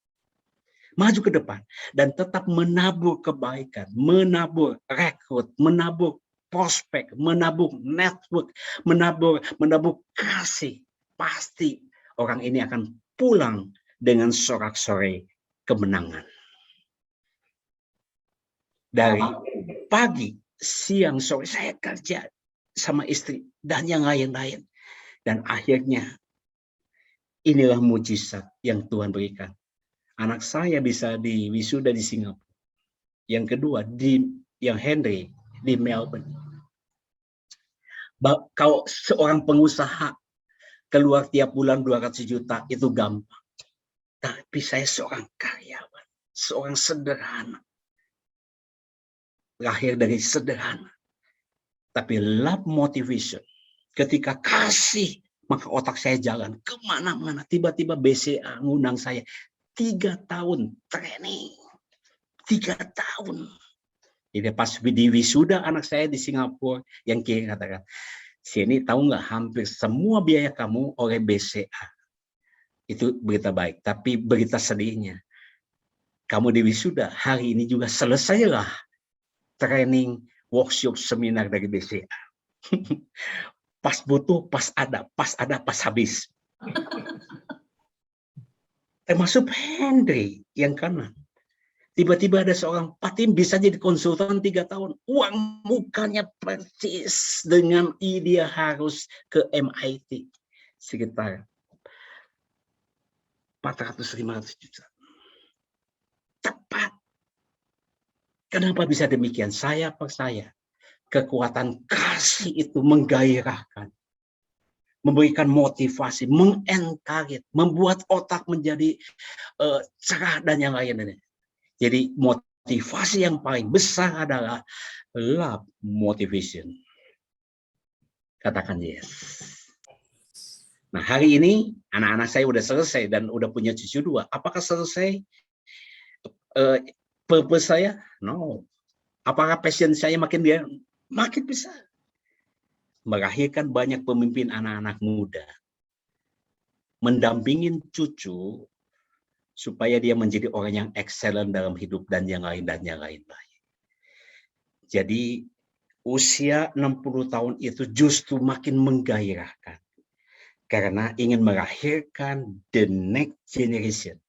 Maju ke depan dan tetap menabur kebaikan, menabur rekrut, menabur prospek, menabur network, menabur kasih. Pasti orang ini akan pulang dengan sorak-sorai kemenangan. Dari pagi, siang, sore, saya kerja sama istri dan yang lain-lain. Dan akhirnya, inilah mujizat yang Tuhan berikan. Anak saya bisa diwisuda di Singapura. Yang kedua, yang Henry di Melbourne. Kalau seorang pengusaha keluar tiap bulan 200 juta itu gampang. Tapi saya seorang karyawan, seorang sederhana. Lahir dari sederhana. Tapi love motivation. Ketika kasih, maka otak saya jalan kemana-mana. Tiba-tiba BCA ngundang saya. 3 tahun training. 3 tahun. Jadi pas di wisuda anak saya di Singapura, yang kiri katakan, Sini tahu nggak, hampir semua biaya kamu oleh BCA. Itu berita baik. Tapi berita sedihnya, kamu di wisuda, hari ini juga selesailah training, workshop, seminar dari BCA. Pas butuh, pas ada, pas habis. Termasuk Henry yang kanan. Tiba-tiba ada seorang, Pak Tim bisa jadi konsultan 3 tahun. Uang mukanya persis dengan dia harus ke MIT. Sekitar 400-500 juta. Tepat. Kenapa bisa demikian? Saya percaya kekuatan kasih itu menggairahkan. memberikan motivasi, mengencourage, membuat otak menjadi cerah dan yang lain-lain. Jadi motivasi yang paling besar adalah love motivation. Katakan yes. Nah, hari ini anak-anak saya udah selesai dan udah punya cucu 2. Apakah selesai purpose saya? No. Apakah passion saya makin dia makin besar? Melahirkan banyak pemimpin anak-anak muda. Mendampingin cucu supaya dia menjadi orang yang excellent dalam hidup dan yang lain. Jadi usia 60 tahun itu justru makin menggairahkan. Karena ingin melahirkan the next generation.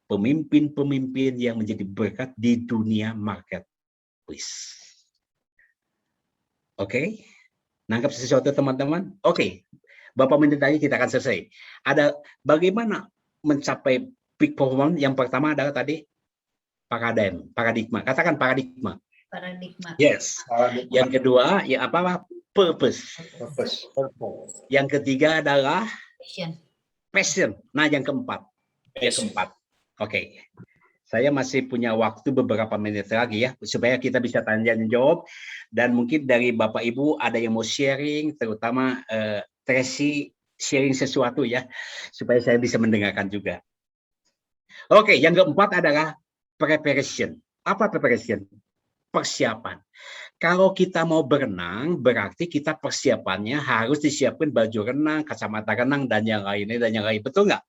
Pemimpin-pemimpin yang menjadi berkat di dunia marketplace. Oke? Nangkap sesuatu teman-teman? Oke. Bapak menit lagi kita akan selesai. Ada bagaimana mencapai peak performance? Yang pertama adalah tadi paradigma. Katakan paradigma. Paradigma. Yes. Paradigma. Yang kedua, ya apa? Purpose. Purpose. Yang ketiga adalah passion. Nah, yang keempat. Oke. Saya masih punya waktu beberapa menit lagi ya, supaya kita bisa tanya dan jawab. Dan mungkin dari Bapak Ibu ada yang mau sharing, terutama Tracy sharing sesuatu ya, supaya saya bisa mendengarkan juga. Oke, yang keempat adalah preparation. Apa preparation? Persiapan. Kalau kita mau berenang, berarti kita persiapannya harus disiapkan baju renang, kacamata renang, dan yang lainnya. Betul nggak?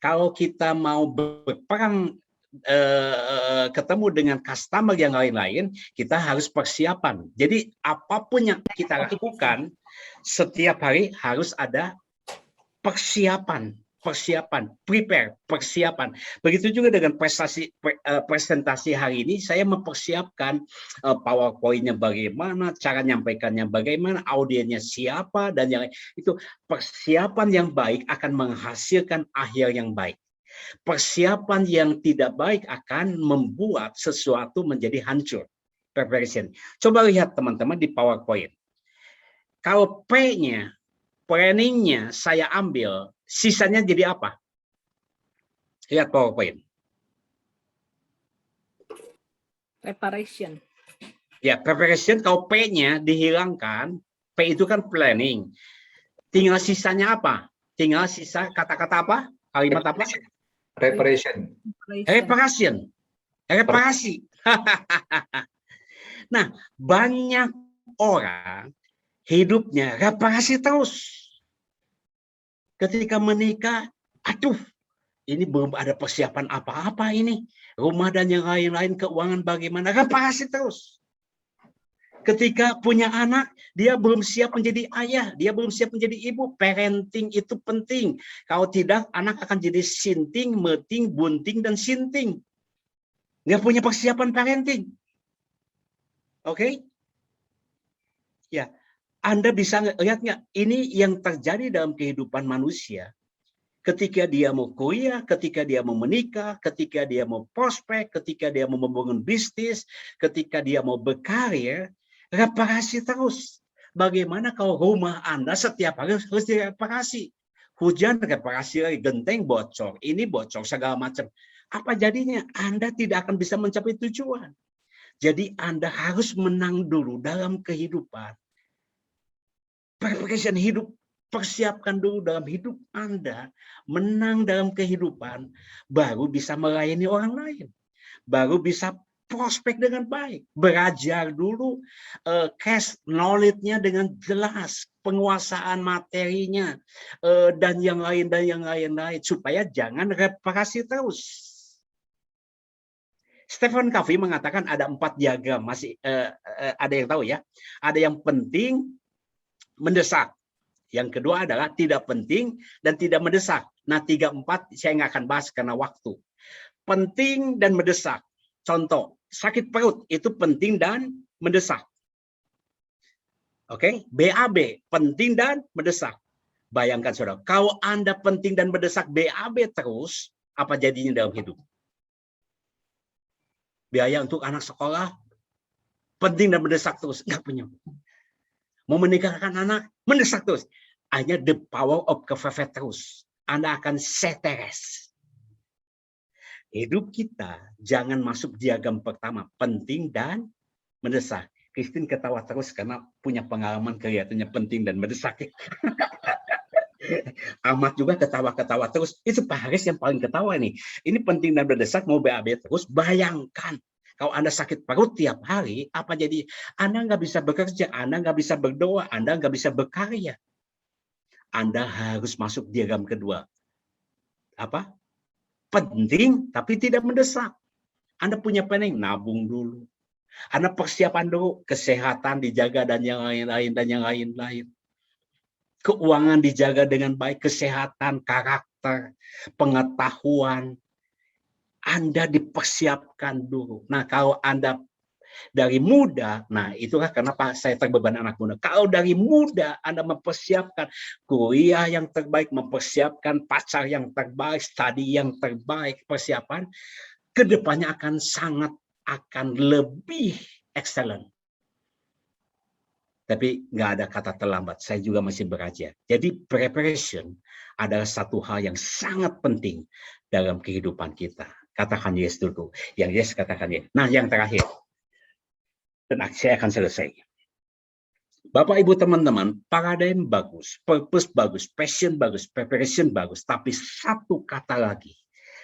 Kalau kita mau berperang, ketemu dengan customer yang lain-lain, kita harus persiapan. Jadi apapun yang kita lakukan, setiap hari harus ada persiapan. Begitu juga dengan presentasi hari ini, saya mempersiapkan PowerPoint-nya bagaimana, cara nyampaikannya bagaimana, audiennya siapa, dan yang itu. Persiapan yang baik akan menghasilkan akhir yang baik. Persiapan yang tidak baik akan membuat sesuatu menjadi hancur. Preparation. Coba lihat teman-teman di PowerPoint. Kalau P-nya, planningnya saya ambil, sisanya jadi apa? Lihat PowerPoint. Preparation. Ya, preparation kalau P-nya dihilangkan, P itu kan planning. Tinggal sisanya apa? Tinggal sisa kata-kata apa? Kalimat apa? Preparation. Reparasi. Nah, banyak orang hidupnya reparasi terus. Ketika menikah, aduh, ini belum ada persiapan apa-apa ini. Rumah dan yang lain-lain, keuangan bagaimana, reparasi terus. Ketika punya anak, dia belum siap menjadi ayah, dia belum siap menjadi ibu. Parenting itu penting. Kalau tidak, anak akan jadi sinting, meting, bunting, dan sinting. Nggak punya persiapan parenting. Oke? Ya, Anda bisa lihat nggak? Ini yang terjadi dalam kehidupan manusia. Ketika dia mau kuliah, ketika dia mau menikah, ketika dia mau prospek, ketika dia mau membangun bisnis, ketika dia mau berkarir, reparasi terus. Bagaimana kalau rumah Anda setiap hari harus direparasi? Hujan reparasi lagi, genteng bocor, ini bocor, segala macam. Apa jadinya? Anda tidak akan bisa mencapai tujuan. Jadi Anda harus menang dulu dalam kehidupan. Preparation hidup, persiapkan dulu dalam hidup Anda, menang dalam kehidupan, baru bisa melayani orang lain. Baru bisa prospek dengan baik, belajar dulu cash knowledge-nya dengan jelas, penguasaan materinya dan yang lain supaya jangan reparasi terus. Stephen Covey mengatakan ada 4 diagram, masih ada yang tahu ya? Ada yang penting, mendesak. Yang kedua adalah tidak penting dan tidak mendesak. Nah, 3, 4 saya nggak akan bahas karena waktu. Penting dan mendesak. Contoh, sakit perut itu penting dan mendesak. Oke, BAB penting dan mendesak. Bayangkan saudara, kalau Anda penting dan mendesak BAB terus, apa jadinya dalam hidup? Biaya untuk anak sekolah penting dan mendesak terus, nggak punya. Mau menikahkan anak, mendesak terus. hanya the power of kepepet terus. Anda akan stres. Hidup kita jangan masuk diagram pertama, penting dan mendesak. Christine ketawa terus karena punya pengalaman kelihatannya penting dan mendesak. Ahmad juga ketawa-ketawa terus. Itu Pak Haris yang paling ketawa nih. Ini penting dan mendesak, mau BAB terus. Bayangkan kalau Anda sakit perut tiap hari, apa jadi? Anda nggak bisa bekerja, Anda nggak bisa berdoa, Anda nggak bisa berkarya. Anda harus masuk diagram kedua. Apa? Penting tapi tidak mendesak. Anda punya planning, nabung dulu. Anda persiapan dulu, kesehatan dijaga dan yang lain-lain. Keuangan dijaga dengan baik, kesehatan, karakter, pengetahuan. Anda dipersiapkan dulu. Nah, kalau Anda dari muda, nah itulah kenapa saya terbeban anak muda. Kalau dari muda Anda mempersiapkan kuliah yang terbaik, mempersiapkan pacar yang terbaik, studi yang terbaik, persiapan, kedepannya akan lebih excellent. Tapi nggak ada kata terlambat, saya juga masih belajar. Jadi preparation adalah satu hal yang sangat penting dalam kehidupan kita. Katakan yes dulu. Yang yes katakan yes. Nah yang terakhir. Dan saya akan selesai. Bapak, Ibu, teman-teman, paradigm bagus, purpose bagus, passion bagus, preparation bagus. Tapi satu kata lagi.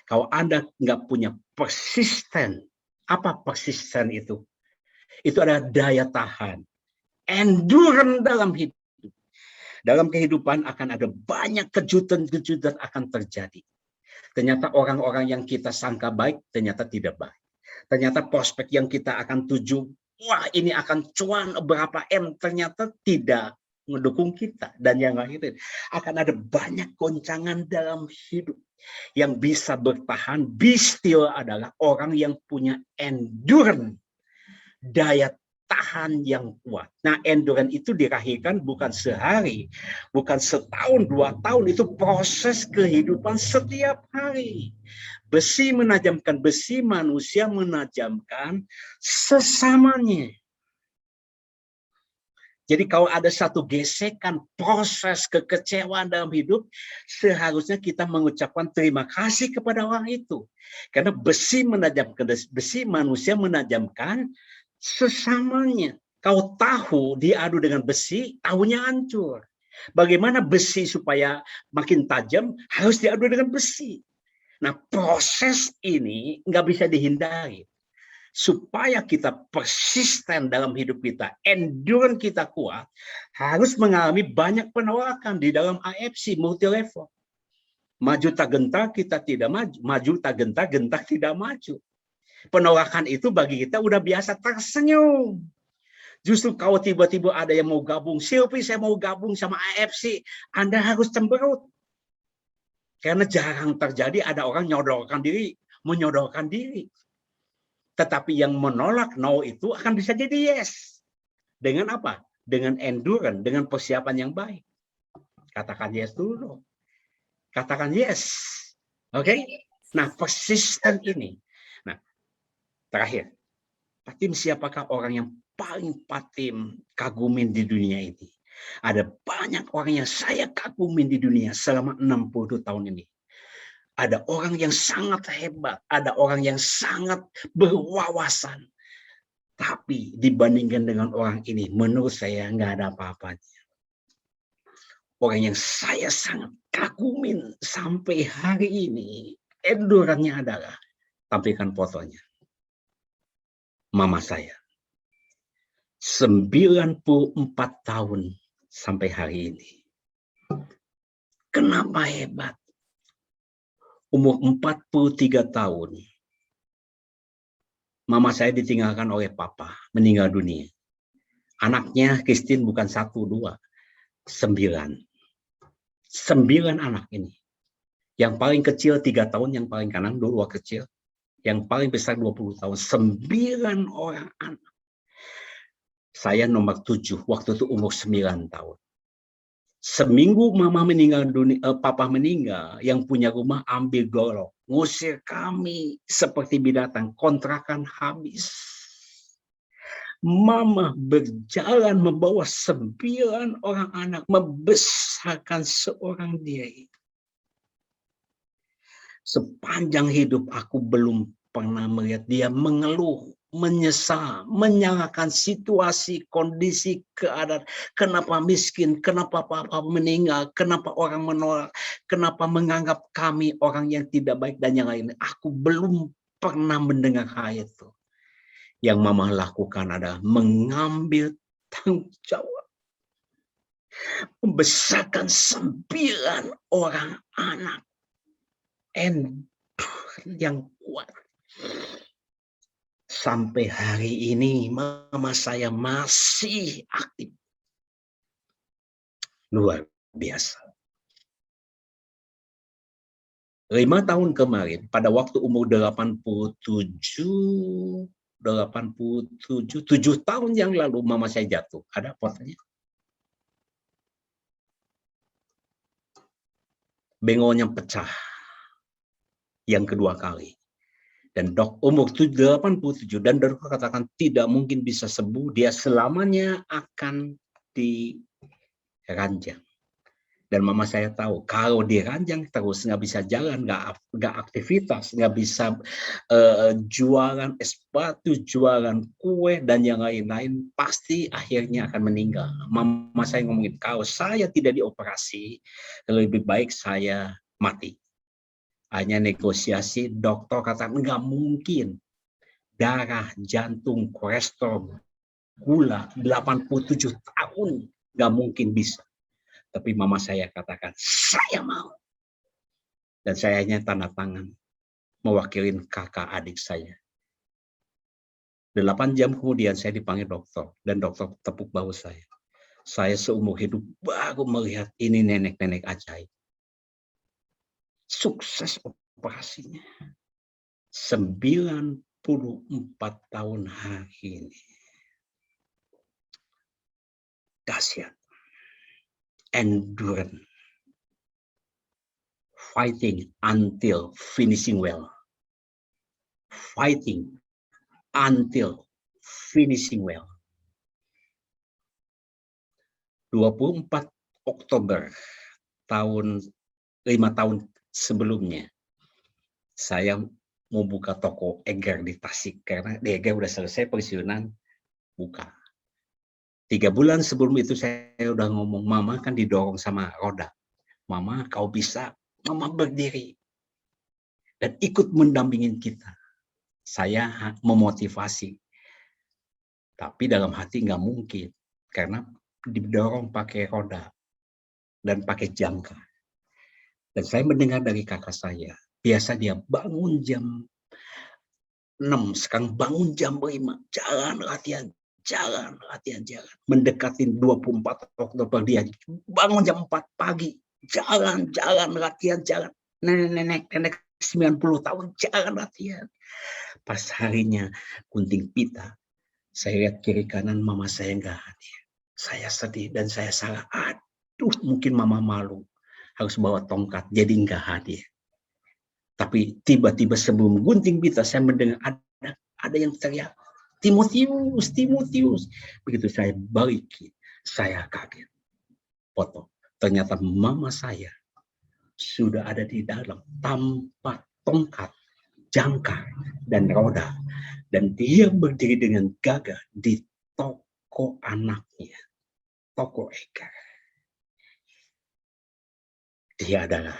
Kalau Anda nggak punya persisten, apa persisten itu? Itu adalah daya tahan. Endurance dalam hidup. Dalam kehidupan akan ada banyak kejutan-kejutan akan terjadi. Ternyata orang-orang yang kita sangka baik, ternyata tidak baik. Ternyata prospek yang kita akan tuju, wah ini akan cuan berapa M, ternyata tidak mendukung kita. Dan yang lain, akan ada banyak goncangan dalam hidup. Yang bisa bertahan, be still adalah orang yang punya endurance, daya tahan yang kuat. Nah, endurance itu dilahirkan bukan sehari, bukan setahun, 2 tahun. Itu proses kehidupan setiap hari. Besi menajamkan besi, manusia menajamkan sesamanya. Jadi kalau ada satu gesekan, proses kekecewaan dalam hidup, seharusnya kita mengucapkan terima kasih kepada orang itu. Karena besi menajamkan besi, manusia menajamkan sesamanya. Kau tahu diadu dengan besi, tahunya hancur. Bagaimana besi supaya makin tajam? Harus diadu dengan besi. Nah, proses ini nggak bisa dihindari. Supaya kita persisten dalam hidup kita, endurance kita kuat, harus mengalami banyak penolakan di dalam AFC multi level. Maju tak gentar, kita tidak maju. Maju tak gentar, gentar tidak maju. Penolakan itu bagi kita udah biasa, tersenyum. Justru kalau tiba-tiba ada yang mau gabung, Silvi saya mau gabung sama AFC, Anda harus cemberut. Karena jarang terjadi ada orang menyodorkan diri. Tetapi yang menolak no itu akan bisa jadi yes. Dengan apa? Dengan endurance, dengan persiapan yang baik. Katakan yes dulu. Katakan yes. Oke? Nah, persisten ini. Nah, terakhir. Patim, siapakah orang yang paling Patim kagumin di dunia ini? Ada banyak orang yang saya kagumin di dunia selama 60 tahun ini. Ada orang yang sangat hebat, ada orang yang sangat berwawasan. Tapi dibandingkan dengan orang ini, menurut saya nggak ada apa-apanya. Orang yang saya sangat kagumin sampai hari ini, endurance-nya adalah, tampilkan fotonya, mama saya. 94 tahun sampai hari ini. Kenapa hebat? Umur 43 tahun, mama saya ditinggalkan oleh papa, meninggal dunia. Anaknya Christine bukan 1, 2, 9. 9 anak ini. Yang paling kecil 3 tahun, yang paling kanan 2 kecil. Yang paling besar 20 tahun. 9 orang anak. Saya nomor 7, waktu itu umur 9 tahun. Seminggu mama meninggal dunia, papa meninggal, yang punya rumah ambil golok, ngusir kami seperti binatang, kontrakan habis. Mama berjalan membawa 9 orang anak, membesarkan seorang diri. Sepanjang hidup aku belum pernah melihat dia mengeluh, menyesal, menyalahkan situasi, kondisi, keadaan. Kenapa miskin, kenapa papa meninggal, kenapa orang menolak, kenapa menganggap kami orang yang tidak baik dan yang lain. Aku belum pernah mendengar hal itu. Yang mama lakukan adalah mengambil tanggung jawab. Membesarkan 9 orang anak. Yang kuat. Sampai hari ini mama saya masih aktif. Luar biasa. 5 tahun kemarin, pada waktu umur 7 tahun yang lalu mama saya jatuh. Ada fotonya? Bengolnya pecah. Yang kedua kali. Dan umur 87 dan dokter katakan tidak mungkin bisa sembuh, dia selamanya akan diranjang. Dan mama saya tahu kalau diranjang terus nggak bisa jalan, nggak aktivitas, nggak bisa jualan es batu, jualan kue dan yang lain-lain, pasti akhirnya akan meninggal. Mama saya ngomongin kalau saya tidak dioperasi, lebih baik saya mati. Hanya negosiasi, dokter kata nggak mungkin. Darah, jantung, kolesterol, gula, 87 tahun, nggak mungkin bisa. Tapi mama saya katakan, saya mau. Dan saya hanya tanda tangan, mewakilin kakak adik saya. 8 jam kemudian saya dipanggil dokter, dan dokter tepuk bahu saya. Saya seumur hidup baru melihat ini nenek-nenek ajaib. Sukses operasinya. 94 tahun hari ini. Dahsyat. Endurance. Fighting until finishing well. Fighting until finishing well. 24 Oktober tahun 5 tahun sebelumnya, saya mau buka toko Eger di Tasik karena di Eger udah selesai pensiunan, buka. 3 bulan sebelum itu saya udah ngomong, mama kan didorong sama roda. Mama kau bisa, mama berdiri. Dan ikut mendampingin kita. Saya memotivasi. Tapi dalam hati nggak mungkin. Karena didorong pakai roda. Dan pakai jangka. Dan saya mendengar dari kakak saya, biasa dia bangun jam 6, sekarang bangun jam 5, jalan latihan, jalan. Mendekatin 24 Oktober dia bangun jam 4 pagi, jalan, latihan, jalan. Nenek 90 tahun, jalan latihan. Pas harinya gunting pita, saya lihat kiri kanan mama saya nggak hadir. Saya sedih dan saya salah. Aduh, mungkin mama malu. Harus bawa tongkat, jadi nggak hadir. Tapi tiba-tiba sebelum gunting pita, saya mendengar ada yang teriak, Timotius. Begitu saya balikin, saya kaget. Foto. Ternyata mama saya sudah ada di dalam tanpa tongkat, jangkar, dan roda. Dan dia berdiri dengan gagah di toko anaknya. Toko Eger. Dia adalah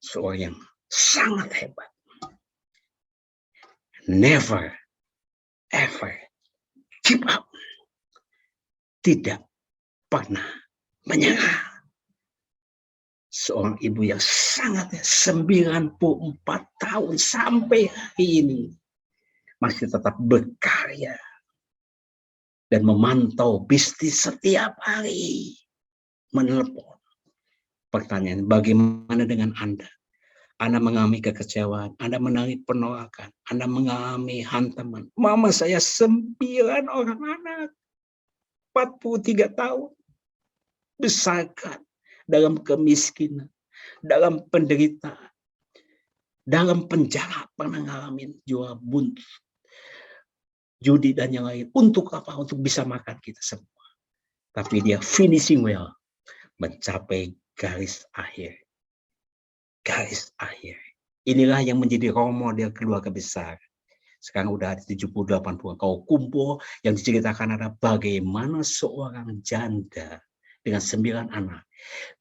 seorang yang sangat hebat. Never, ever give up. Tidak pernah menyerah. Seorang ibu yang sangat 94 tahun sampai hari ini masih tetap berkarya dan memantau bisnis setiap hari, menelepon. Pertanyaan, bagaimana dengan Anda? Anda mengalami kekecewaan, Anda mengalami penolakan, Anda mengalami hantaman. Mama saya 9 orang anak, 43 tahun, besarkan dalam kemiskinan, dalam penderitaan, dalam penjara, pernah ngalamin jual buntut. judi dan yang lain. Untuk apa? Untuk bisa makan kita semua. Tapi dia finishing well, mencapai garis akhir. Garis akhir. Inilah yang menjadi role model keluarga besar. Sekarang udah ada 70-80 kau kumpul, yang diceritakan ada bagaimana seorang janda dengan 9 anak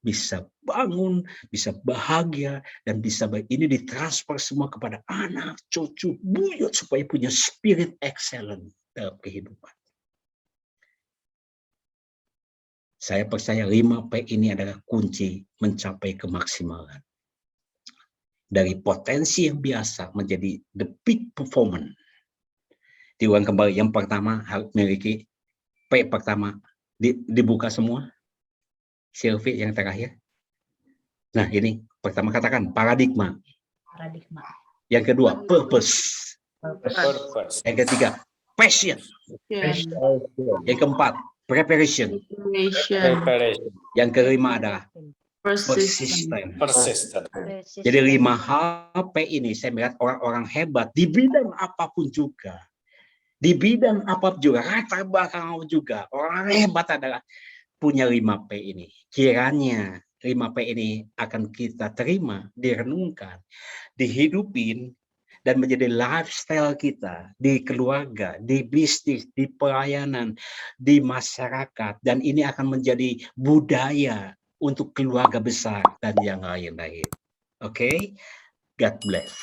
bisa bangun, bisa bahagia, dan bisa ini ditransfer semua kepada anak, cucu, buyut supaya punya spirit excellent dalam kehidupan. Saya percaya 5P ini adalah kunci mencapai kemaksimalan. Dari potensi yang biasa menjadi the peak performance. Diulang kembali, yang pertama harus memiliki P pertama, dibuka semua. Sylvie yang terakhir. Nah ini pertama katakan paradigma. Paradigma. Yang kedua purpose. Purpose. Yang ketiga passion. Yang keempat preparation. Yang kelima adalah persistent. Jadi 5HP ini saya melihat orang-orang hebat di bidang apapun juga. Di bidang apapun juga, latar belakang juga. Orang hebat adalah punya 5P ini. Kiranya 5P ini akan kita terima, direnungkan, dihidupin, dan menjadi lifestyle kita di keluarga, di bisnis, di pelayanan, di masyarakat. Dan ini akan menjadi budaya untuk keluarga besar dan yang lain-lain. Oke? God bless.